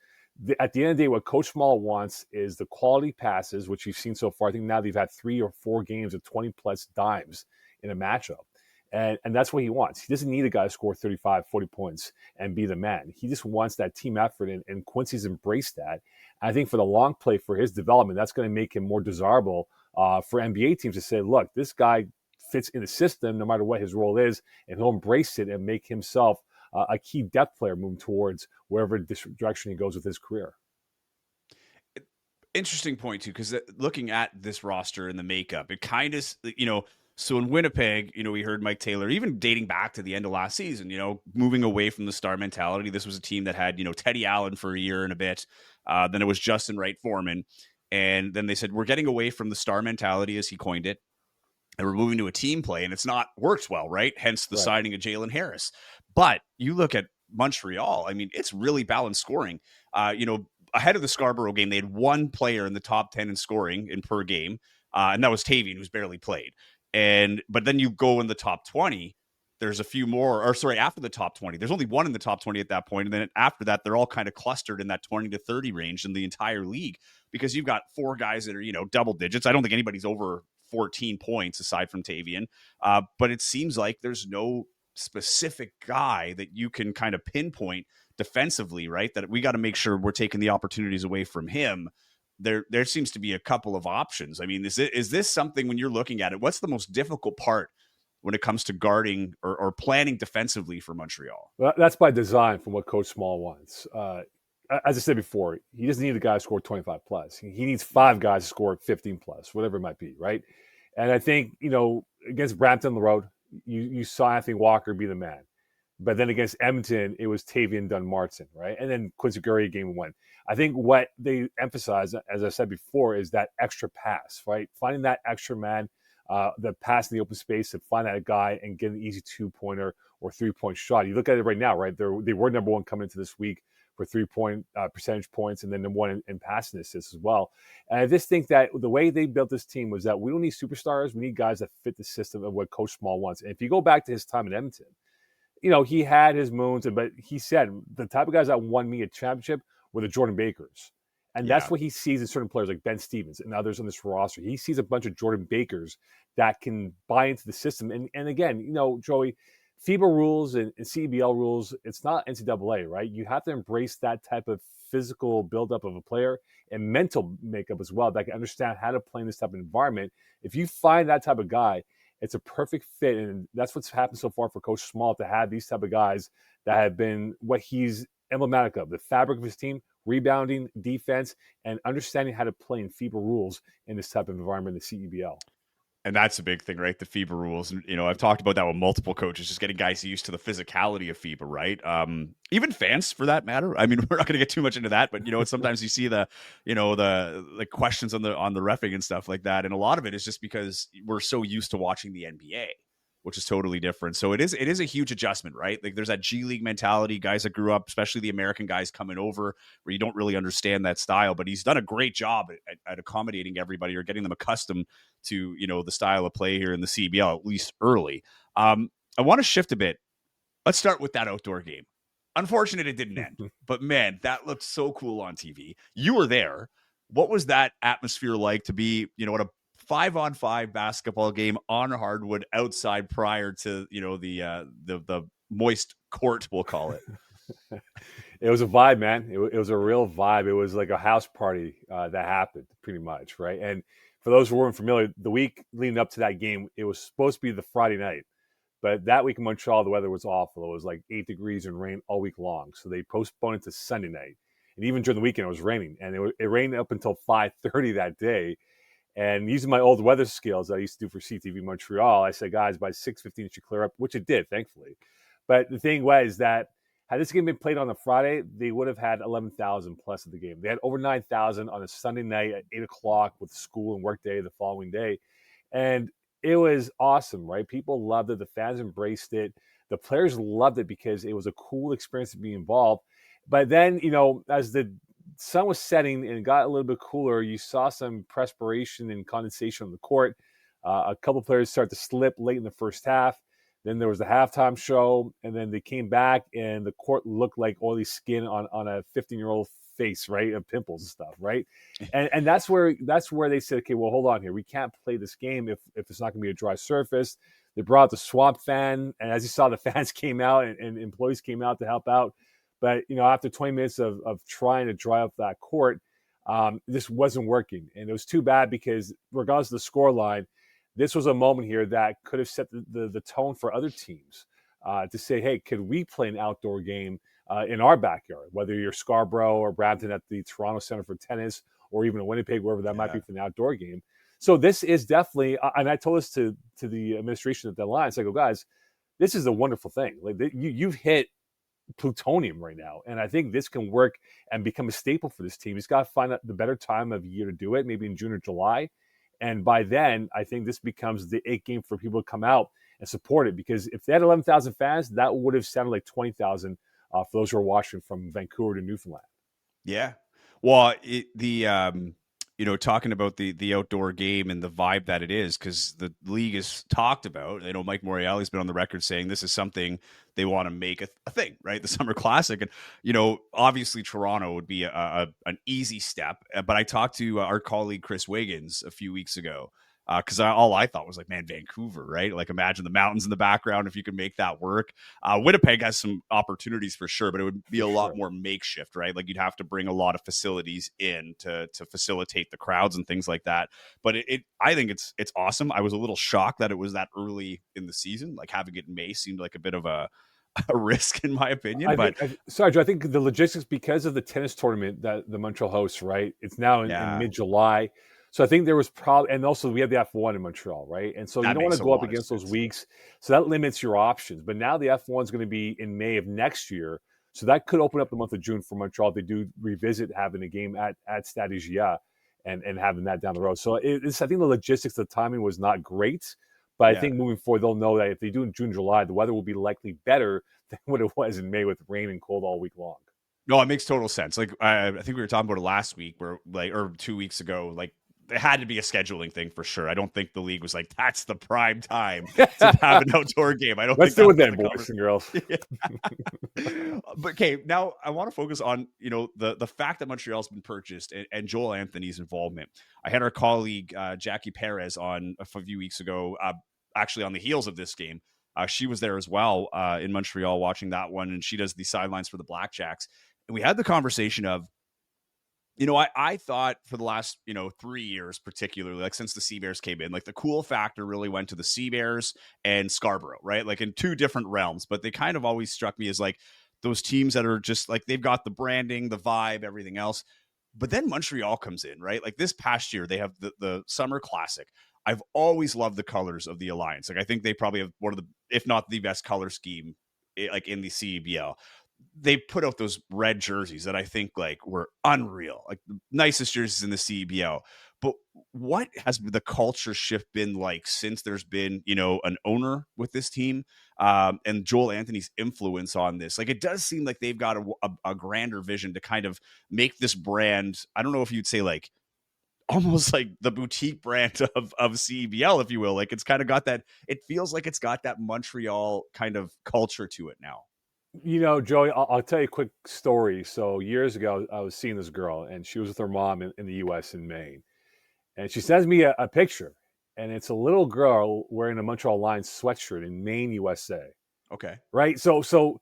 At the end of the day, what Coach Small wants is the quality passes, which you've seen so far. I think now they've had 3 or 4 games of 20-plus dimes in a matchup. And that's what he wants. He doesn't need a guy to score 35, 40 points and be the man. He just wants that team effort, and Quincy's embraced that. I think for the long play for his development, that's going to make him more desirable for NBA teams to say, look, this guy fits in the system no matter what his role is, and he'll embrace it and make himself a key depth player moving towards wherever direction he goes with his career. Interesting point, too, because looking at this roster and the makeup, it kind of, so in Winnipeg, we heard Mike Taylor, even dating back to the end of last season, moving away from the star mentality. This was a team that had, Teddy Allen for a year and a bit. Then it was Justin Wright Foreman. And then they said, we're getting away from the star mentality, as he coined it, and we're moving to a team play. And it's not worked well, right? Hence the signing of Jalen Harris. But you look at Montreal, I mean, it's really balanced scoring. Ahead of the Scarborough game, they had one player in the top 10 in scoring in per game. And that was Tavian, who's barely played. But then you go in the top 20, there's a few more, after the top 20, there's only one in the top 20 at that point. And then after that, they're all kind of clustered in that 20 to 30 range in the entire league, because you've got 4 guys that are, double digits. I don't think anybody's over 14 points aside from Tavian. But it seems like there's no specific guy that you can kind of pinpoint defensively, right? That we got to make sure we're taking the opportunities away from him. There seems to be a couple of options. I mean, is this something, when you're looking at it, what's the most difficult part when it comes to guarding or planning defensively for Montreal? Well, that's by design from what Coach Small wants. As I said before, he doesn't need a guy to score 25 plus. He needs 5 guys to score 15 plus, whatever it might be, right? And I think, against Brampton on the road, you saw Anthony Walker be the man. But then against Edmonton, it was Tavian Dunmartin, right? And then Quincy Guerrier game 1. I think what they emphasize, as I said before, is that extra pass, right? Finding that extra man, the pass in the open space, and find that guy and get an easy 2-pointer or 3-point shot. You look at it right now, right? They were number 1 coming into this week for 3-point percentage points, and then number 1 in passing assists as well. And I just think that the way they built this team was that we don't need superstars. We need guys that fit the system of what Coach Small wants. And if you go back to his time in Edmonton, he had his moons, but he said the type of guys that won me a championship were the Jordan Bakers. And that's what he sees in certain players like Ben Stevens and others on this roster. He sees a bunch of Jordan Bakers that can buy into the system. And again, Joey, FIBA rules and CBL rules, it's not NCAA, right? You have to embrace that type of physical buildup of a player and mental makeup as well that can understand how to play in this type of environment. If you find that type of guy, it's a perfect fit, and that's what's happened so far for Coach Small, to have these type of guys that have been what he's emblematic of the fabric of his team, rebounding, defense, and understanding how to play in FIBA rules in this type of environment, the CEBL. And that's a big thing, right? The FIBA rules. And, I've talked about that with multiple coaches, just getting guys used to the physicality of FIBA, right? Even fans for that matter. I mean, we're not going to get too much into that, but, sometimes you see the questions on the reffing and stuff like that. And a lot of it is just because we're so used to watching the NBA, which is totally different. So it is a huge adjustment, right? Like there's that G League mentality, guys that grew up, especially the American guys coming over, where you don't really understand that style. But he's done a great job at accommodating everybody or getting them accustomed to, the style of play here in the CBL, at least early. I want to shift a bit. Let's start with that outdoor game. Unfortunate it didn't end, but man, that looked so cool on TV. You were there. What was that atmosphere like to be, at a 5-on-5 basketball game on hardwood outside prior to the moist court, we'll call it? It was a vibe, man. It was a real vibe. It was like a house party that happened, pretty much, right? And for those who weren't familiar, the week leading up to that game, it was supposed to be the Friday night, but that week in Montreal, the weather was awful. It was like 8 degrees and rain all week long, so they postponed it to Sunday night. And even during the weekend, it was raining, and it rained up until 5:30 that day. And using my old weather skills that I used to do for CTV Montreal, I said, guys, by 6:15 it should clear up, which it did, thankfully. But the thing was that had this game been played on a Friday, they would have had 11,000 plus at the game. They had over 9,000 on a Sunday night at 8 o'clock with school and work day the following day. And it was awesome, right? People loved it. The fans embraced it. The players loved it because it was a cool experience to be involved. But then, as the sun was setting and it got a little bit cooler, you saw some perspiration and condensation on the court. A couple players started to slip late in the first half. Then there was the halftime show, and then they came back, and the court looked like oily skin on a 15-year-old face, right? Of pimples and stuff, right? And that's where they said, okay, well, hold on here. We can't play this game if it's not going to be a dry surface. They brought the swamp fan, and as you saw, the fans came out and employees came out to help out. But, after 20 minutes of trying to dry up that court, this wasn't working. And it was too bad because regardless of the scoreline, this was a moment here that could have set the tone for other teams to say, hey, could we play an outdoor game in our backyard, whether you're Scarborough or Brampton at the Toronto Center for Tennis or even in Winnipeg, wherever that might be for an outdoor game. So this is definitely, and I told this to the administration at the Alliance, I go, guys, this is a wonderful thing. Like you've hit plutonium right now, and I think this can work and become a staple for this team. He's got to find out the better time of year to do it, maybe in June or July. And by then, I think this becomes the 8 game for people to come out and support it. Because if they had 11,000 fans, that would have sounded like 20,000 for those who are watching from Vancouver to Newfoundland. Yeah. Well, talking about the outdoor game and the vibe that it is, because the league has talked about, Mike Morreale's been on the record saying this is something they want to make a thing, right? The Summer Classic. And, obviously Toronto would be an easy step. But I talked to our colleague Chris Wiggins a few weeks ago, because all I thought was like, man, Vancouver, right? Like imagine the mountains in the background if you could make that work. Winnipeg has some opportunities for sure, but it would be a lot more makeshift, right? Like you'd have to bring a lot of facilities in to facilitate the crowds and things like that. But I think it's awesome. I was a little shocked that it was that early in the season. Like having it in May seemed like a bit of a risk in my opinion. Sorry, Joe, I think the logistics, because of the tennis tournament that the Montreal hosts, right? It's now in mid-July. So I think there was probably, and also we have the F1 in Montreal, right? And so you don't want to go up against those weeks. So that limits your options. But now the F1 is going to be in May of next year. So that could open up the month of June for Montreal. They do revisit having a game at Stade Gia and having that down the road. So I think the logistics, the timing was not great. But I think moving forward, they'll know that if they do in June, July, the weather will be likely better than what it was in May with rain and cold all week long. No, it makes total sense. Like I think we were talking about it last week or 2 weeks ago, like it had to be a scheduling thing for sure. I don't think the league was like, that's the prime time to have an outdoor game. I don't Let's think do it then, boys and girls. But okay, now I want to focus on, the fact that Montreal's been purchased and Joel Anthony's involvement. I had our colleague, Jackie Perez on a few weeks ago, actually on the heels of this game. She was there as well in Montreal watching that one, and she does the sidelines for the Blackjacks. And we had the conversation of, I thought for the last, 3 years, particularly like since the Sea Bears came in, like the cool factor really went to the Sea Bears and Scarborough, right? Like in two different realms, but they kind of always struck me as like those teams that are just like, they've got the branding, the vibe, everything else. But then Montreal comes in, right? Like this past year, they have the Summer Classic. I've always loved the colors of the Alliance. Like I think they probably have one of the, if not the best color scheme, like in the CEBL. They put out those red jerseys that I think like were unreal, like the nicest jerseys in the CEBL. But what has the culture shift been like since there's been, an owner with this team, and Joel Anthony's influence on this? Like, it does seem like they've got a grander vision to kind of make this brand. I don't know if you'd say like almost like the boutique brand of CEBL, if you will. Like, it's kind of got that, it feels like it's got that Montreal kind of culture to it now. Joey, I'll tell you a quick story. So years ago, I was seeing this girl, and she was with her mom in the U.S. in Maine. And she sends me a picture, and it's a little girl wearing a Montreal Alliance sweatshirt in Maine, USA. Okay. Right? So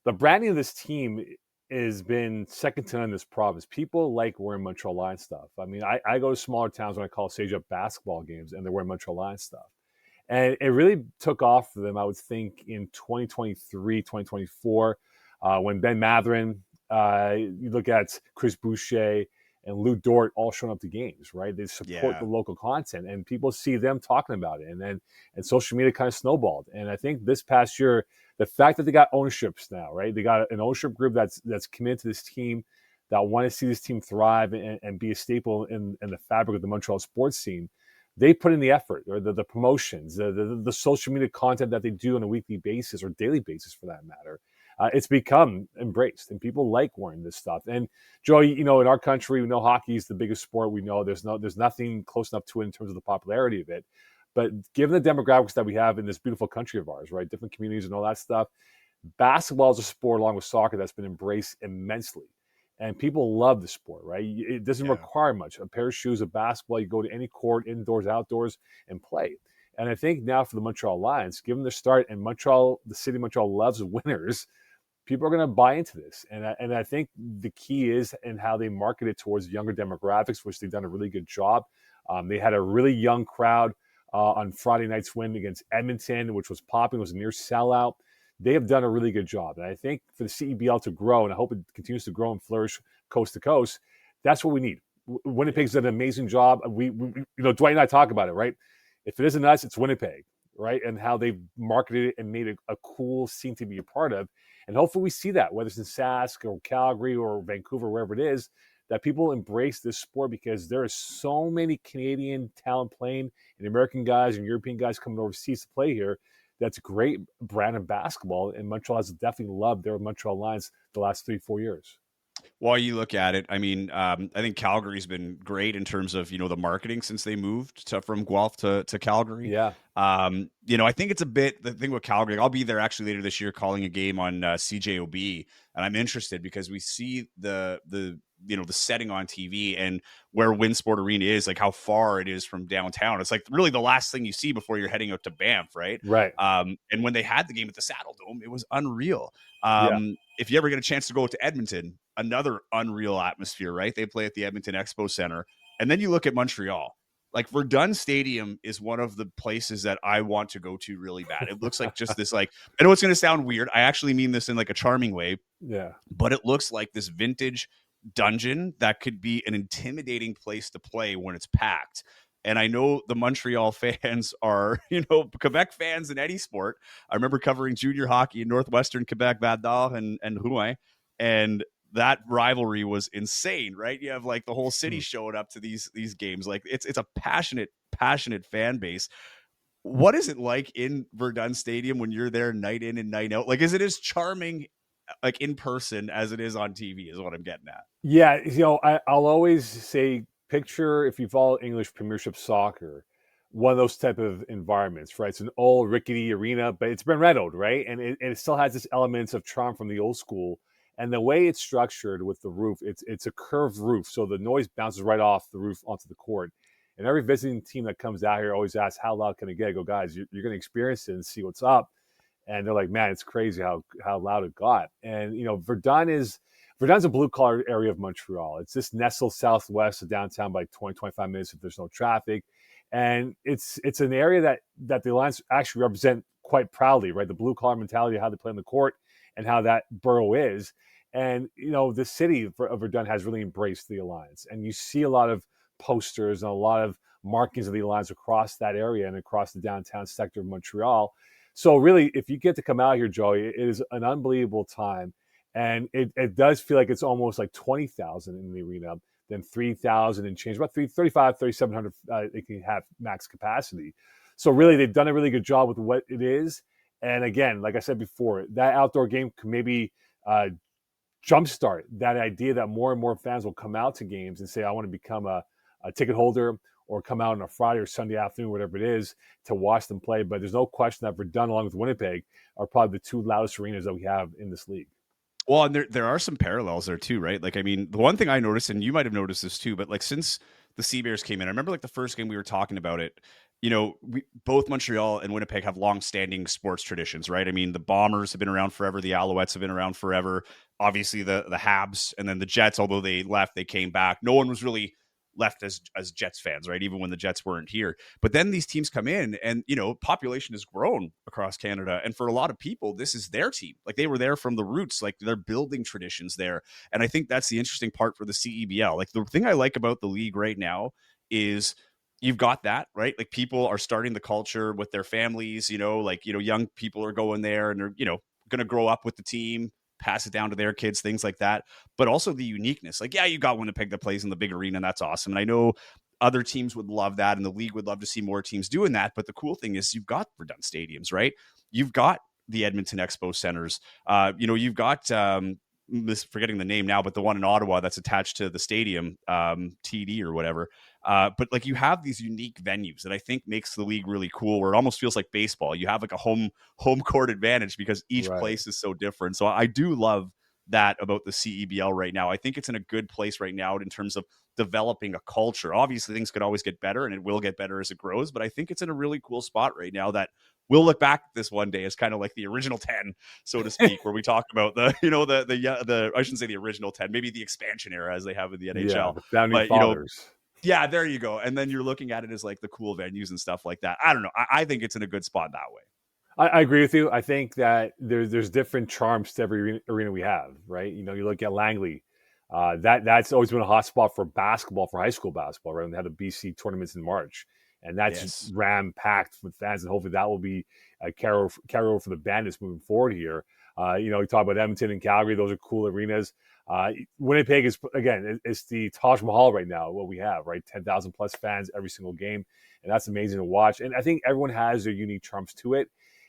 the branding of this team has been second to none in this province. People like wearing Montreal Alliance stuff. I mean, I go to smaller towns when I call Sage Up basketball games, and they're wearing Montreal Alliance stuff. And it really took off for them, I would think, in 2023, 2024, when Ben Matherin, you look at Chris Boucher and Lou Dort all showing up to games, right? They support the local content, and people see them talking about it. And social media kind of snowballed. And I think this past year, the fact that they got ownerships now, right? They got an ownership group that's committed to this team, that want to see this team thrive and be a staple in the fabric of the Montreal sports scene. They put in the effort, or the promotions, the social media content that they do on a weekly basis or daily basis, for that matter. It's become embraced, and people like wearing this stuff. And Joey, in our country, we know hockey is the biggest sport. We know there's nothing close enough to it in terms of the popularity of it. But given the demographics that we have in this beautiful country of ours, right, different communities and all that stuff, basketball is a sport along with soccer that's been embraced immensely. And people love the sport, right? It doesn't require much. A pair of shoes, a basketball, you go to any court, indoors, outdoors, and play. And I think now for the Montreal Alliance, given their start, and Montreal, the city of Montreal loves winners, people are going to buy into this. And I think the key is in how they market it towards younger demographics, which they've done a really good job. They had a really young crowd on Friday night's win against Edmonton, which was popping, was a near sellout. They have done a really good job. And I think for the CEBL to grow, and I hope it continues to grow and flourish coast to coast, that's what we need. Winnipeg's done an amazing job. We Dwight and I talk about it, right? If it isn't us, it's Winnipeg, right? And how they've marketed it and made it a cool scene to be a part of. And hopefully we see that, whether it's in Sask or Calgary or Vancouver, wherever it is, that people embrace this sport, because there are so many Canadian talent playing, and American guys and European guys coming overseas to play here. That's a great brand of basketball, and Montreal has definitely loved their Montreal Alliance the last 3-4 years. While you look at it, I mean, I think Calgary's been great in terms of, the marketing since they moved from Guelph to Calgary. Yeah. I think it's a bit, the thing with Calgary, I'll be there actually later this year calling a game on CJOB, and I'm interested because we see the setting on TV and where Winsport Arena is, like how far it is from downtown. It's like really the last thing you see before you're heading out to Banff, right? Right. And when they had the game at the Saddle Dome, it was unreal. If you ever get a chance to go to Edmonton, another unreal atmosphere, right? They play at the Edmonton Expo Center. And then you look at Montreal. Like Verdun Stadium is one of the places that I want to go to really bad. It looks like just this, like, I know it's going to sound weird. I actually mean this in like a charming way. Yeah. But it looks like this vintage dungeon that could be an intimidating place to play when it's packed. And I know the Montreal fans are, Quebec fans in any sport. I remember covering junior hockey in Northwestern Quebec, Val d'Or and Rouen. And that rivalry was insane, right? You have like the whole city showing up to these games. Like it's a passionate fan base. What is it like in Verdun Stadium when you're there night in and night out? Like, is it as charming like in person as it is on TV is what I'm getting at? Yeah. I'll always say, picture, if you follow English Premiership soccer, one of those type of environments, right? It's an old rickety arena, but it's been renovated, right? And it still has this elements of charm from the old school. And the way it's structured with the roof, it's a curved roof, so the noise bounces right off the roof onto the court. And every visiting team that comes out here always asks, how loud can it get? I go, guys, you're going to experience it and see what's up. And they're like, man, it's crazy how loud it got. And, Verdun's a blue-collar area of Montreal. It's just nestled southwest of downtown by 20, 25 minutes if there's no traffic. And it's an area that the Alliance actually represent quite proudly, right? The blue-collar mentality of how they play on the court. and how that borough is. And, the city of Verdun has really embraced the Alliance. And you see a lot of posters and a lot of markings of the Alliance across that area and across the downtown sector of Montreal. So really, if you get to come out here, Joey, it is an unbelievable time. And it does feel like it's almost like 20,000 in the arena, then 3,000 and change, about 3,700 they can have max capacity. So really, they've done a really good job with what it is. And again, like I said before, that outdoor game can maybe jumpstart that idea that more and more fans will come out to games and say, I want to become a ticket holder, or come out on a Friday or Sunday afternoon, whatever it is, to watch them play. But there's no question that Verdun, along with Winnipeg, are probably the two loudest arenas that we have in this league. Well, and there are some parallels there too, right? Like, I mean, the one thing I noticed, and you might have noticed this too, but like since the Sea Bears came in, I remember like the first game we were talking about it, both Montreal and Winnipeg have long-standing sports traditions, right? I mean, the Bombers have been around forever. The Alouettes have been around forever. Obviously, the Habs, and then the Jets, although they left, they came back. No one was really left as Jets fans, right? Even when the Jets weren't here. But then these teams come in and, population has grown across Canada. And for a lot of people, this is their team. Like, they were there from the roots, like they're building traditions there. And I think that's the interesting part for the CEBL. Like, the thing I like about the league right now is you've got that, right? Like, people are starting the culture with their families, young people are going there and they're, going to grow up with the team, pass it down to their kids, things like that. But also the uniqueness. Like, yeah, you got Winnipeg that plays in the big arena, and that's awesome. And I know other teams would love that, and the league would love to see more teams doing that. But the cool thing is you've got Verdun stadiums, right? You've got the Edmonton Expo Centers. You've got forgetting the name now, but the one in Ottawa that's attached to the stadium, TD or whatever. But like, you have these unique venues that I think makes the league really cool, where it almost feels like baseball. You have like a home court advantage because each place is so different. So I do love that about the CEBL right now. I think it's in a good place right now in terms of developing a culture. Obviously, things could always get better, and it will get better as it grows. But I think it's in a really cool spot right now that we'll look back at this one day as kind of like the original 10, so to speak, where we talk about the I shouldn't say the original 10, maybe the expansion era as they have in the NHL. Yeah, the founding fathers. Yeah, there you go. And then you're looking at it as like the cool venues and stuff like that. I don't know. I think it's in a good spot that way. I agree with you. I think that there's different charms to every arena we have, right? You look at Langley. That's always been a hot spot for basketball, for high school basketball, right? When they had the BC tournaments in March. And that's ram-packed with fans, and hopefully that will be a carry over for the Bandits moving forward here. We talk about Edmonton and Calgary; those are cool arenas. Winnipeg is, again, it's the Taj Mahal right now. What we have, right, 10,000 plus fans every single game, and that's amazing to watch. And I think everyone has their unique charms to it.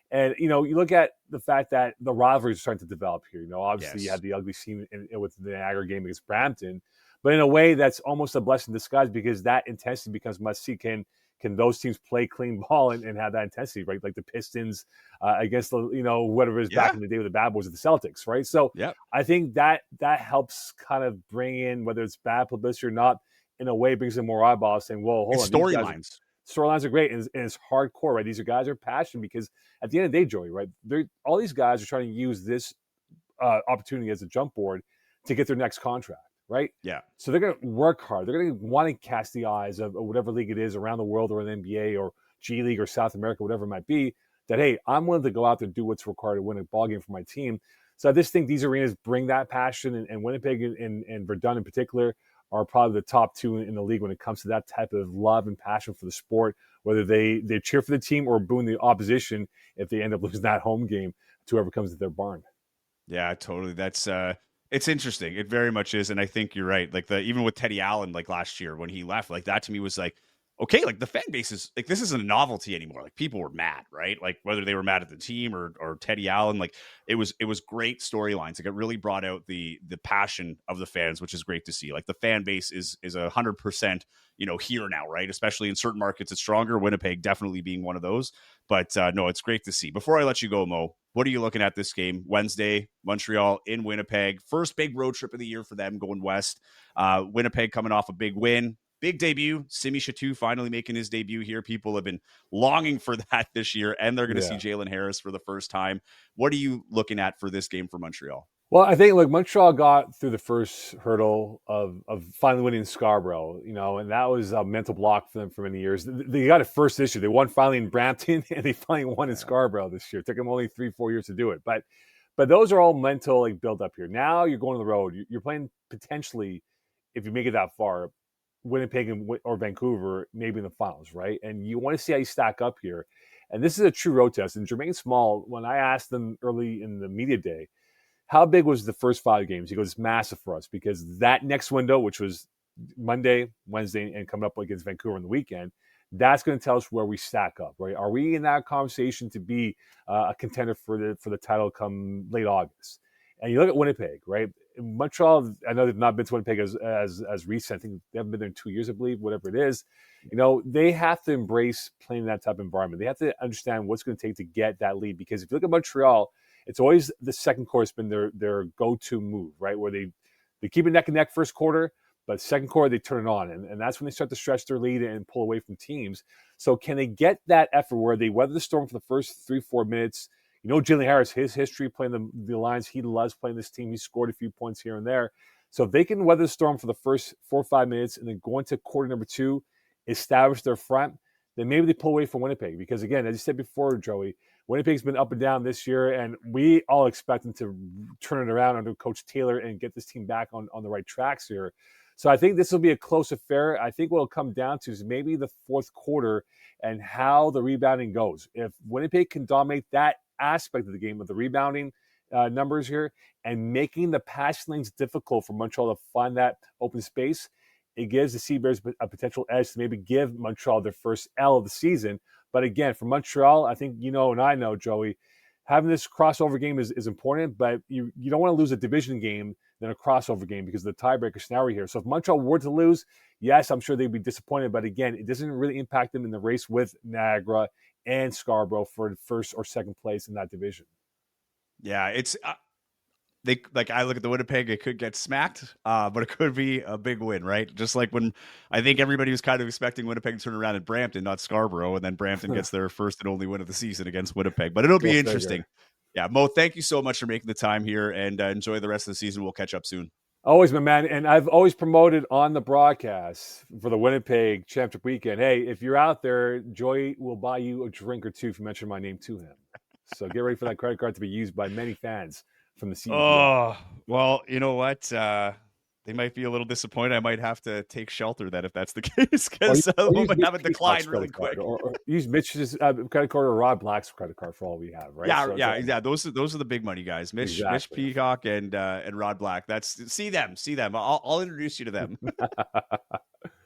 And you look at the fact that the rivalries are starting to develop here. Obviously you had the ugly scene with the Niagara game against Brampton, but in a way that's almost a blessing in disguise, because that intensity becomes must see. Can those teams play clean ball and have that intensity, right? Like the Pistons against the, whatever it is back in the day with the Bad Boys of the Celtics, right? So I think that helps kind of bring in, whether it's bad publicity or not, in a way brings in more eyeballs saying, well, hold on. Storylines. Storylines are great, and it's hardcore, right? These are guys who are passionate, because at the end of the day, Joey, right? All these guys are trying to use this opportunity as a jump board to get their next contract. Right? Yeah. So they're going to work hard. They're going to want to cast the eyes of whatever league it is around the world, or an NBA or G League or South America, whatever it might be, that, hey, I'm willing to go out there and do what's required to win a ball game for my team. So I just think these arenas bring that passion, and Winnipeg and Verdun in particular are probably the top two in the league when it comes to that type of love and passion for the sport, whether they cheer for the team or booing the opposition if they end up losing that home game to whoever comes to their barn. Yeah, totally. That's it's interesting. It very much is. And I think you're right. Like even with Teddy Allen, like last year when he left, like that to me was like, okay, like the fan base is like, this isn't a novelty anymore. Like people were mad, right? Like whether they were mad at the team or Teddy Allen, like it was great storylines. Like it really brought out the passion of the fans, which is great to see. Like the fan base is 100%, here now, right? Especially in certain markets, it's stronger. Winnipeg definitely being one of those. But no, it's great to see. Before I let you go, Mo, what are you looking at this game? Wednesday, Montreal in Winnipeg. First big road trip of the year for them going west. Winnipeg coming off a big win. Big debut. Simi Shittu finally making his debut here. People have been longing for that this year, and they're going to see Jalen Harris for the first time. What are you looking at for this game for Montreal? Well, I think Montreal got through the first hurdle of finally winning Scarborough, and that was a mental block for them for many years. They got it first this year. They won finally in Brampton, and they finally won in Scarborough this year. It took them only 3-4 years to do it. But But those are all mental like build up here. Now you're going on the road. You're playing potentially, if you make it that far, Winnipeg or Vancouver, maybe in the finals, right? And you want to see how you stack up here. And this is a true road test. And Jermaine Small, when I asked them early in the media day, how big was the first 5 games? He goes, it's massive for us because that next window, which was Monday, Wednesday, and coming up against Vancouver on the weekend, that's going to tell us where we stack up, right? Are we in that conversation to be a contender for the title come late August? And you look at Winnipeg, right? Montreal, I know they've not been to Winnipeg as recent. I think they haven't been there in 2 years, I believe, whatever it is. They have to embrace playing in that type of environment. They have to understand what's going to take to get that lead. Because if you look at Montreal, it's always the second quarter has been their go-to move, right? Where they keep it neck and neck first quarter, but second quarter they turn it on. And that's when they start to stretch their lead and pull away from teams. So can they get that effort where they weather the storm for the first 3-4 minutes? Jalen Harris, his history playing the Alliance, he loves playing this team. He scored a few points here and there. So if they can weather the storm for the first 4 or 5 minutes and then go into quarter number 2, establish their front, then maybe they pull away from Winnipeg. Because again, as you said before, Joey, Winnipeg's been up and down this year, and we all expect them to turn it around under Coach Taylor and get this team back on the right tracks here. So I think this will be a close affair. I think what it'll come down to is maybe the fourth quarter and how the rebounding goes. If Winnipeg can dominate that aspect of the game of the rebounding numbers here and making the passing lanes difficult for Montreal to find that open space, it gives the Seabears a potential edge to maybe give Montreal their first L of the season. But again, for Montreal, I think and I know, Joey, having this crossover game is important, but you don't want to lose a division game than a crossover game because of the tiebreaker scenario here. So if Montreal were to lose, yes, I'm sure they'd be disappointed. But again, it doesn't really impact them in the race with Niagara and Scarborough for first or second place in that division. Yeah, it's I look at the Winnipeg, it could get smacked, but it could be a big win, right? Just like when I think everybody was kind of expecting Winnipeg to turn around at Brampton, not Scarborough, and then Brampton gets their first and only win of the season against Winnipeg. But it'll be interesting. Yeah, Mo, thank you so much for making the time here, and enjoy the rest of the season. We'll catch up soon. Always, my man. And I've always promoted on the broadcast for the Winnipeg Championship weekend, hey, if you're out there, Joey will buy you a drink or two if you mention my name to him. So get ready for that credit card to be used by many fans from the CBL. Oh, well, you know what? They might be a little disappointed. I might have to take shelter then if that's the case, because we might have a decline really quick. Or use Mitch's credit card or Rod Black's credit card for all we have, right? Yeah. Those are the big money guys. Mitch Peacock and Rod Black. See them. I'll introduce you to them.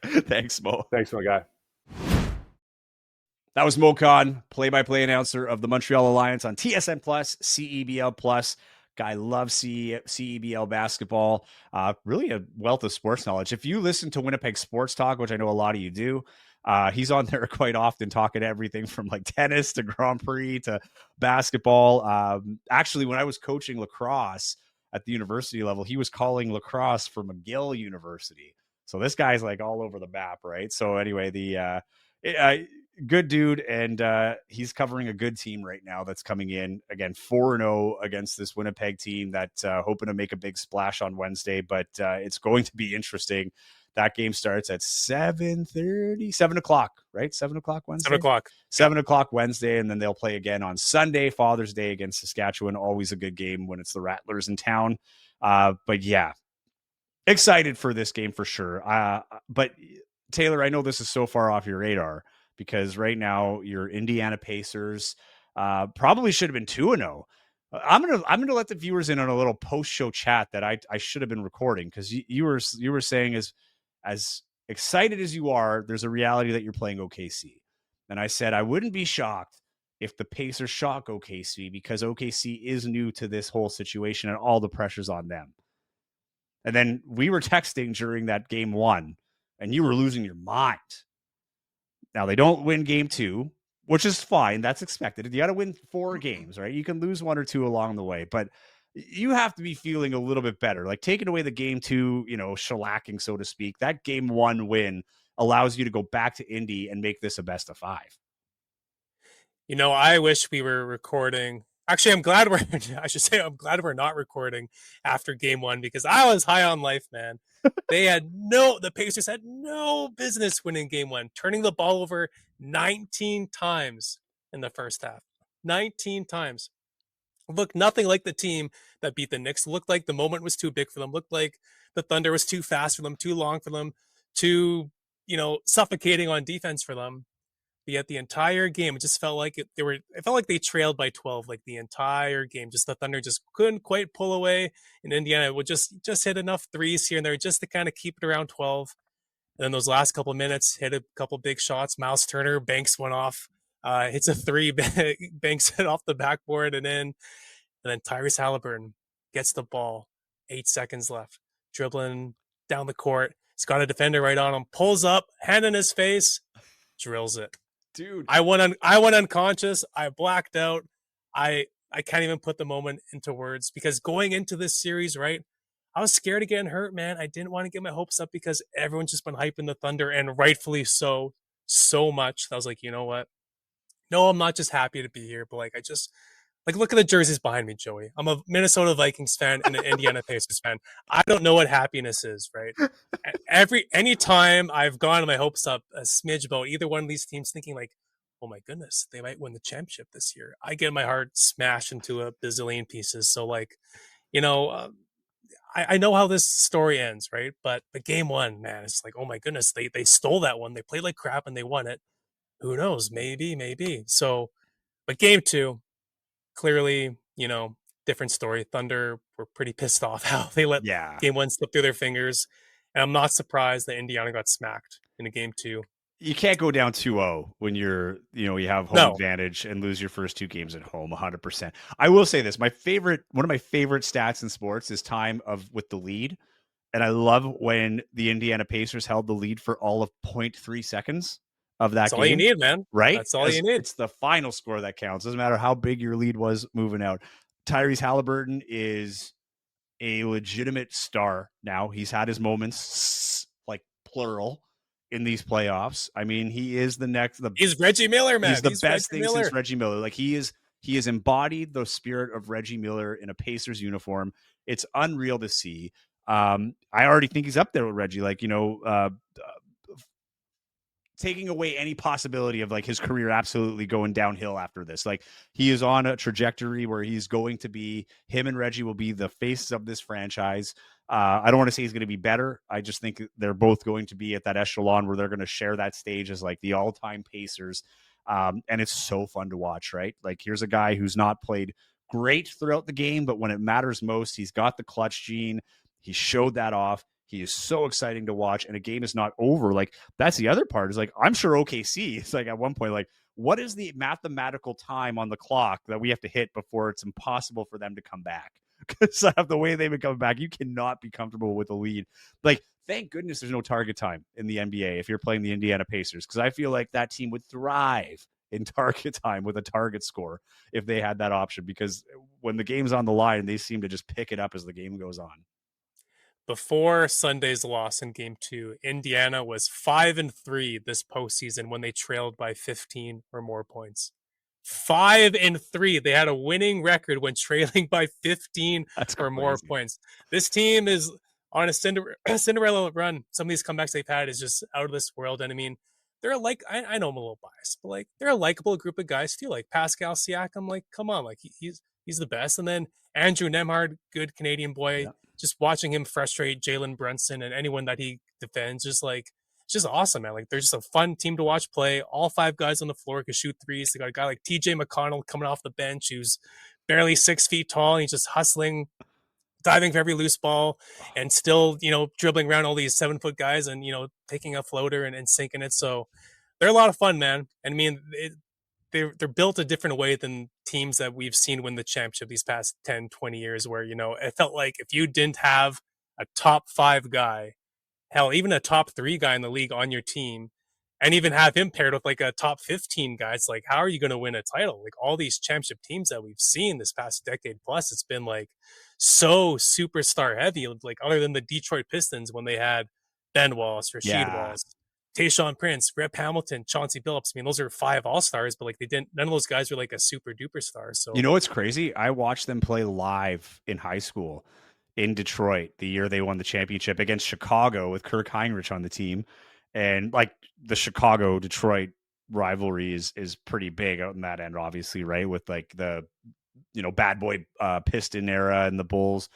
Thanks, Mo. Thanks, my guy. That was Moe Khan, play-by-play announcer of the Montreal Alliance on TSN Plus, CEBL Plus. Guy loves CEBL basketball. Really a wealth of sports knowledge. If you listen to Winnipeg Sports Talk, which I know a lot of you do, he's on there quite often talking everything from like tennis to Grand Prix to basketball. Actually, when I was coaching lacrosse at the university level, he was calling lacrosse for McGill University. So this guy's like all over the map, right? So anyway, good dude, and he's covering a good team right now that's coming in again 4-0 against this Winnipeg team that's hoping to make a big splash on Wednesday, but it's going to be interesting. That game starts at 7 o'clock, right? 7 o'clock Wednesday? 7 o'clock. 7 o'clock Wednesday, and then they'll play again on Sunday, Father's Day against Saskatchewan. Always a good game when it's the Rattlers in town. But yeah, excited for this game for sure. But Taylor, I know this is so far off your radar, because right now your Indiana Pacers probably should have been 2-0. I'm gonna let the viewers in on a little post-show chat that I should have been recording, because you were saying as excited as you are, there's a reality that you're playing OKC, and I said I wouldn't be shocked if the Pacers shock OKC, because OKC is new to this whole situation and all the pressure's on them. And then we were texting during that game 1, and you were losing your mind. Now, they don't win game 2, which is fine. That's expected. You got to win 4 games, right? You can lose 1 or 2 along the way, but you have to be feeling a little bit better. Like taking away the game 2, shellacking, so to speak, that game 1 win allows you to go back to Indy and make this a best of 5. I wish we were recording. Actually, I'm glad we're not recording after game 1, because I was high on life, man. The Pacers had no business winning game 1, turning the ball over 19 times in the first half. 19 times. looked nothing like the team that beat the Knicks. Looked like the moment was too big for them. Looked like the Thunder was too fast for them, too long for them, too, suffocating on defense for them. But yet the entire game, it just felt like it felt like they trailed by 12, like the entire game. Just the Thunder just couldn't quite pull away. And Indiana would just hit enough threes here and there just to kind of keep it around 12. And then those last couple of minutes, hit a couple big shots. Miles Turner banks one off, hits a three, banks it off the backboard and in. And then Tyrese Halliburton gets the ball, 8 seconds left, dribbling down the court. He's got a defender right on him, pulls up, hand in his face, drills it. Dude, I went unconscious. I blacked out. I can't even put the moment into words because going into this series, right, I was scared of getting hurt, man. I didn't want to get my hopes up because everyone's just been hyping the Thunder, and rightfully so much. I was like, you know what? No, I'm not just happy to be here, but like look at the jerseys behind me, Joey. I'm a Minnesota Vikings fan and an Indiana Pacers fan. I don't know what happiness is, right? Any time I've gone my hopes up a smidge about either one of these teams, thinking like, oh my goodness, they might win the championship this year, I get my heart smashed into a bazillion pieces. So like, I know how this story ends, right? But the game one, man, it's like, oh my goodness, they stole that one. They played like crap and they won it. Who knows? Maybe. So, but game two, clearly, different story. Thunder were pretty pissed off how they let game one slip through their fingers. And I'm not surprised that Indiana got smacked in a game two. You can't go down 2-0 when you have home advantage and lose your first two games at home 100%. I will say this, one of my favorite stats in sports is time with the lead. And I love when the Indiana Pacers held the lead for all of 0.3 seconds of that game. That's all you need, man. Right? That's all you need. It's the final score that counts. Doesn't matter how big your lead was moving out. Tyrese Halliburton is a legitimate star now. He's had his moments, like plural, in these playoffs. I mean, he is he's Reggie Miller, man. He's the best thing since Reggie Miller. Like he has embodied the spirit of Reggie Miller in a Pacers uniform. It's unreal to see. I already think he's up there with Reggie. Like, taking away any possibility of like his career absolutely going downhill after this. Like he is on a trajectory where him and Reggie will be the faces of this franchise. I don't want to say he's going to be better. I just think they're both going to be at that echelon where they're going to share that stage as like the all-time Pacers. And it's so fun to watch, right? Like here's a guy who's not played great throughout the game, but when it matters most, he's got the clutch gene. He showed that off. He is so exciting to watch, and a game is not over. Like that's the other part is like, I'm sure OKC, it's like at one point, like what is the mathematical time on the clock that we have to hit before it's impossible for them to come back? Because of the way they've been coming back, you cannot be comfortable with the lead. Like, thank goodness there's no target time in the NBA if you're playing the Indiana Pacers, because I feel like that team would thrive in target time with a target score if they had that option, because when the game's on the line, they seem to just pick it up as the game goes on. Before Sunday's loss in game two, Indiana was 5-3 this postseason when they trailed by 15 or more points. 5-3. They had a winning record when trailing by 15 or more points. This team is on a Cinderella run. Some of these comebacks they've had is just out of this world. And I mean, they're like, I know I'm a little biased, but like they're a likable group of guys too. Like Pascal Siakam, like come on, like he's the best. And then Andrew Nembhard, good Canadian boy. Yeah. Just watching him frustrate Jalen Brunson and anyone that he defends, it's just awesome, man. Like they're just a fun team to watch play. All five guys on the floor can shoot threes. They got a guy like TJ McConnell coming off the bench who's barely 6 feet tall. And he's just hustling, diving for every loose ball, and still, dribbling around all these 7-foot guys and, taking a floater and sinking it. So they're a lot of fun, man. And I mean, they're built a different way than teams that we've seen win the championship these past 10, 20 years, where, it felt like if you didn't have a top 5 guy, hell, even a top 3 guy in the league on your team, and even have him paired with like a top 15 guy, it's like, how are you going to win a title? Like all these championship teams that we've seen this past decade plus, it's been like so superstar heavy, like other than the Detroit Pistons when they had Ben Wallace, Rasheed Wallace, Tayshaun Prince, Rip Hamilton, Chauncey Billups. I mean, those are 5 all-stars, but like none of those guys were like a super duper star. So what's crazy? I watched them play live in high school in Detroit the year they won the championship against Chicago with Kirk Heinrich on the team. And like the Chicago-Detroit rivalry is pretty big out in that end, obviously, right? With like the bad boy Piston era and the Bulls.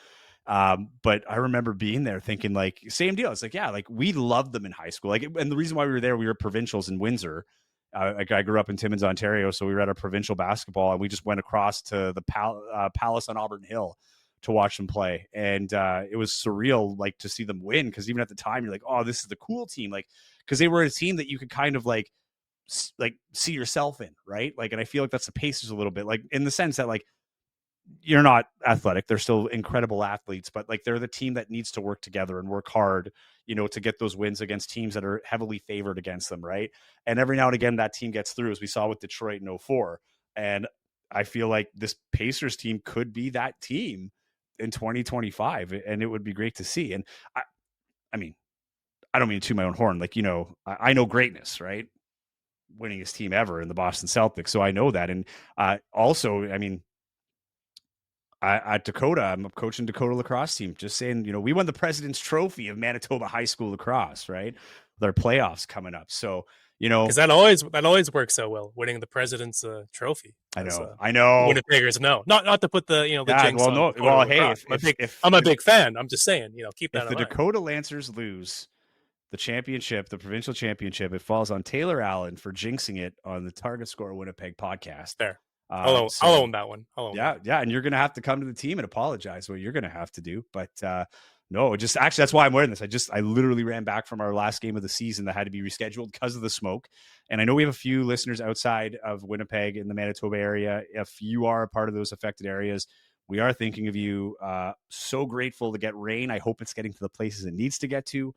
But I remember being there thinking like same deal. It's like, yeah, like we loved them in high school. Like, and the reason why we were there, we were provincials in Windsor. Like I grew up in Timmins, Ontario, so we were at a provincial basketball, and we just went across to the Palace on Auburn Hill to watch them play, and it was surreal, like to see them win. Because even at the time, you're like, oh, this is the cool team, like because they were a team that you could kind of like see yourself in, right? Like, and I feel like that's the Pacers a little bit, like in the sense that like you're not athletic. They're still incredible athletes, but like they're the team that needs to work together and work hard, to get those wins against teams that are heavily favored against them. Right. And every now and again, that team gets through, as we saw with Detroit in 04. And I feel like this Pacers team could be that team in 2025. And it would be great to see. And I mean, I don't mean to toot my own horn. Like, I know greatness, right? Winningest team ever in the Boston Celtics. So I know that. And also, I mean, at Dakota, I'm coaching Dakota lacrosse team. Just saying, we won the President's Trophy of Manitoba High School lacrosse, right? Their playoffs coming up, so because that always works so well, winning the President's Trophy. I know. Winnipeggers, not to put the jinx on. No, well, hey, I'm a big fan. I'm just saying, keep that in mind. If the Dakota Lancers lose the championship, the provincial championship, it falls on Taylor Allen for jinxing it on the Target Score Winnipeg podcast. There. I'll own that one. Yeah, and you're going to have to come to the team and apologize. What you're going to have to do, but no, just actually that's why I'm wearing this. I literally ran back from our last game of the season that had to be rescheduled because of the smoke. And I know we have a few listeners outside of Winnipeg in the Manitoba area. If you are a part of those affected areas, we are thinking of you. So grateful to get rain. I hope it's getting to the places it needs to get to.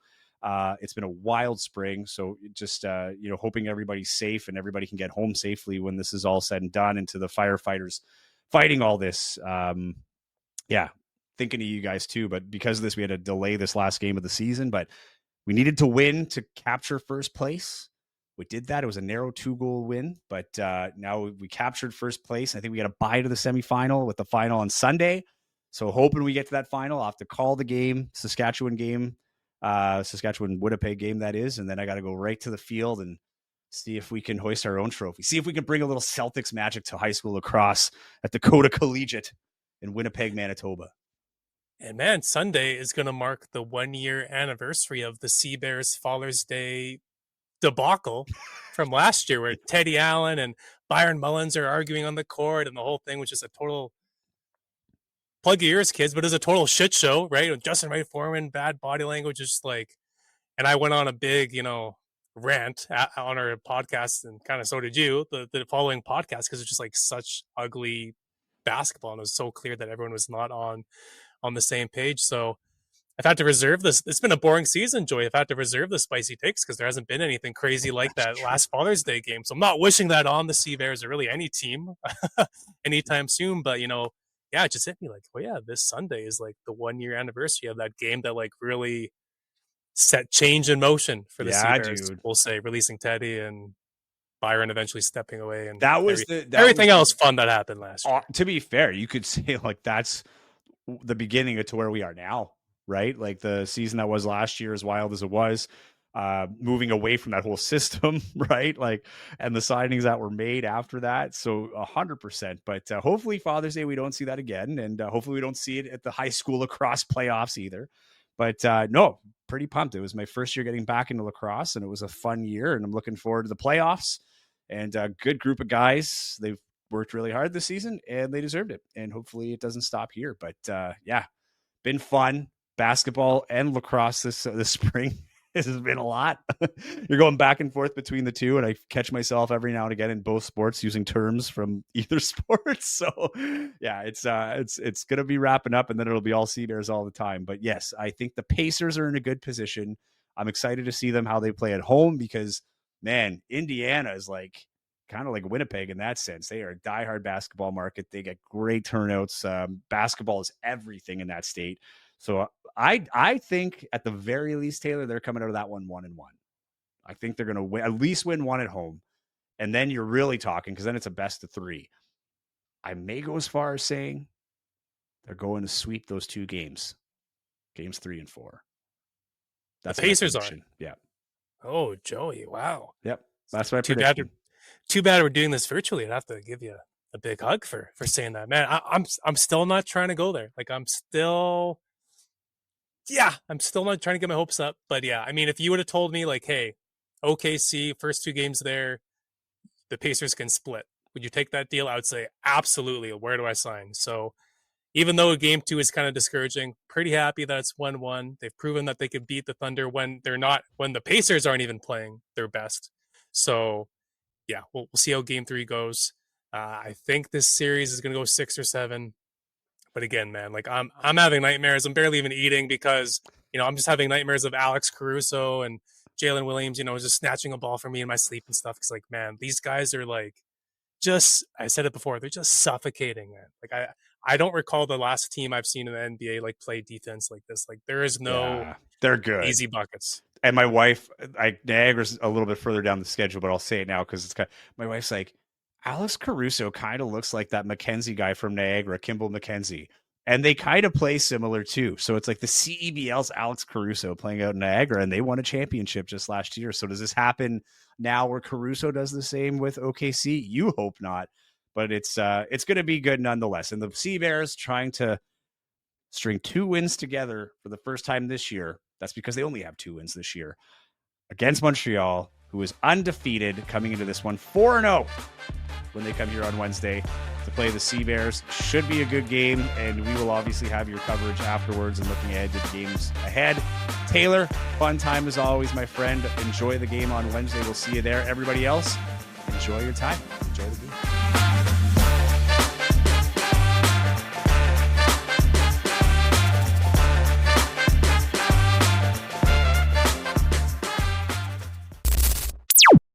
It's been a wild spring, so just hoping everybody's safe and everybody can get home safely when this is all said and done. And to the firefighters fighting all this, thinking of you guys too. But because of this, we had to delay this last game of the season, but we needed to win to capture first place. We did that. It was a narrow 2-goal win, but now we captured first place. I think we got a bye to the semifinal with the final on Sunday. So hoping we get to that final. I'll have to call the game, Saskatchewan Winnipeg game, that is. And then I got to go right to the field and see if we can hoist our own trophy. See if we can bring a little Celtics magic to high school lacrosse at Dakota Collegiate in Winnipeg, Manitoba. And man, Sunday is going to mark the 1-year anniversary of the Sea Bears Father's Day debacle from last year, where Teddy Allen and Byron Mullins are arguing on the court, and the whole thing was just a total, plug your ears, kids, but it was a total shit show, right? With Justin Wright Foreman, bad body language, just like, and I went on a big, rant on our podcast, and kind of so did you, the following podcast, because it's just like such ugly basketball, and it was so clear that everyone was not on the same page. So I've had to reserve this. It's been a boring season, Joey. I've had to reserve the spicy takes because there hasn't been anything crazy like that last Father's Day game. So I'm not wishing that on the Sea Bears or really any team anytime soon. But, it just hit me like, oh yeah, this Sunday is like the 1-year anniversary of that game that like really set change in motion for the Sea Bears. Dude. We'll say releasing Teddy and Byron eventually stepping away, and that was everything else fun that happened last year. To be fair, you could say like that's the beginning to where we are now, right? Like the season that was last year, as wild as it was, moving away from that whole system, right? Like, and the signings that were made after that. So 100%, but hopefully Father's Day, we don't see that again. And hopefully we don't see it at the high school lacrosse playoffs either. But no, pretty pumped. It was my first year getting back into lacrosse, and it was a fun year, and I'm looking forward to the playoffs. And a good group of guys. They've worked really hard this season, and they deserved it. And hopefully it doesn't stop here. But been fun. Basketball and lacrosse this spring. This has been a lot. You're going back and forth between the two, and I catch myself every now and again in both sports using terms from either sport. So yeah, it's going to be wrapping up, and then it'll be all Sea Bears all the time. But yes, I think the Pacers are in a good position. I'm excited to see them, how they play at home, because man, Indiana is like kind of like Winnipeg in that sense. They are a diehard basketball market. They get great turnouts. Basketball is everything in that state. So I think at the very least, Taylor, they're coming out of that one 1-1. I think they're going to at least win one at home. And then you're really talking, because then it's a best of 3. I may go as far as saying they're going to sweep those 2 games 3 and 4. That's the Pacers are. Yeah. Oh, Joey. Wow. Yep. That's my prediction. Too bad we're doing this virtually. I'd have to give you a big hug for saying that, man. I'm still not trying to go there. Like I'm still not trying to get my hopes up. But yeah, I mean, if you would have told me like, hey, OKC first 2 games there, the Pacers can split, would you take that deal? I would say absolutely. Where do I sign? So even though game 2 is kind of discouraging, pretty happy that it's 1-1. They've proven that they could beat the Thunder when the Pacers aren't even playing their best. So yeah, we'll see how game 3 goes. I think this series is going to go 6 or 7. But again, man, like I'm having nightmares. I'm barely even eating because, I'm just having nightmares of Alex Caruso and Jalen Williams, just snatching a ball from me in my sleep and stuff. Cause like, man, these guys are like, I said it before, they're just suffocating, man. Like I don't recall the last team I've seen in the NBA like play defense like this. Like there is no they're good easy buckets. And my wife, Niagara's a little bit further down the schedule, but I'll say it now because my wife's like, Alex Caruso kind of looks like that McKenzie guy from Niagara, Kimball McKenzie. And they kind of play similar too. So it's like the CEBL's Alex Caruso playing out in Niagara, and they won a championship just last year. So does this happen now where Caruso does the same with OKC? You hope not, but it's going to be good nonetheless. And the Sea Bears trying to string 2 wins together for the first time this year. That's because they only have 2 wins this year against Montreal, who is undefeated coming into this one 4-0 when they come here on Wednesday to play the Sea Bears. Should be a good game, and we will obviously have your coverage afterwards and looking ahead to the games ahead. Taylor, fun time as always, my friend. Enjoy the game on Wednesday. We'll see you there. Everybody else, enjoy your time. Enjoy the game.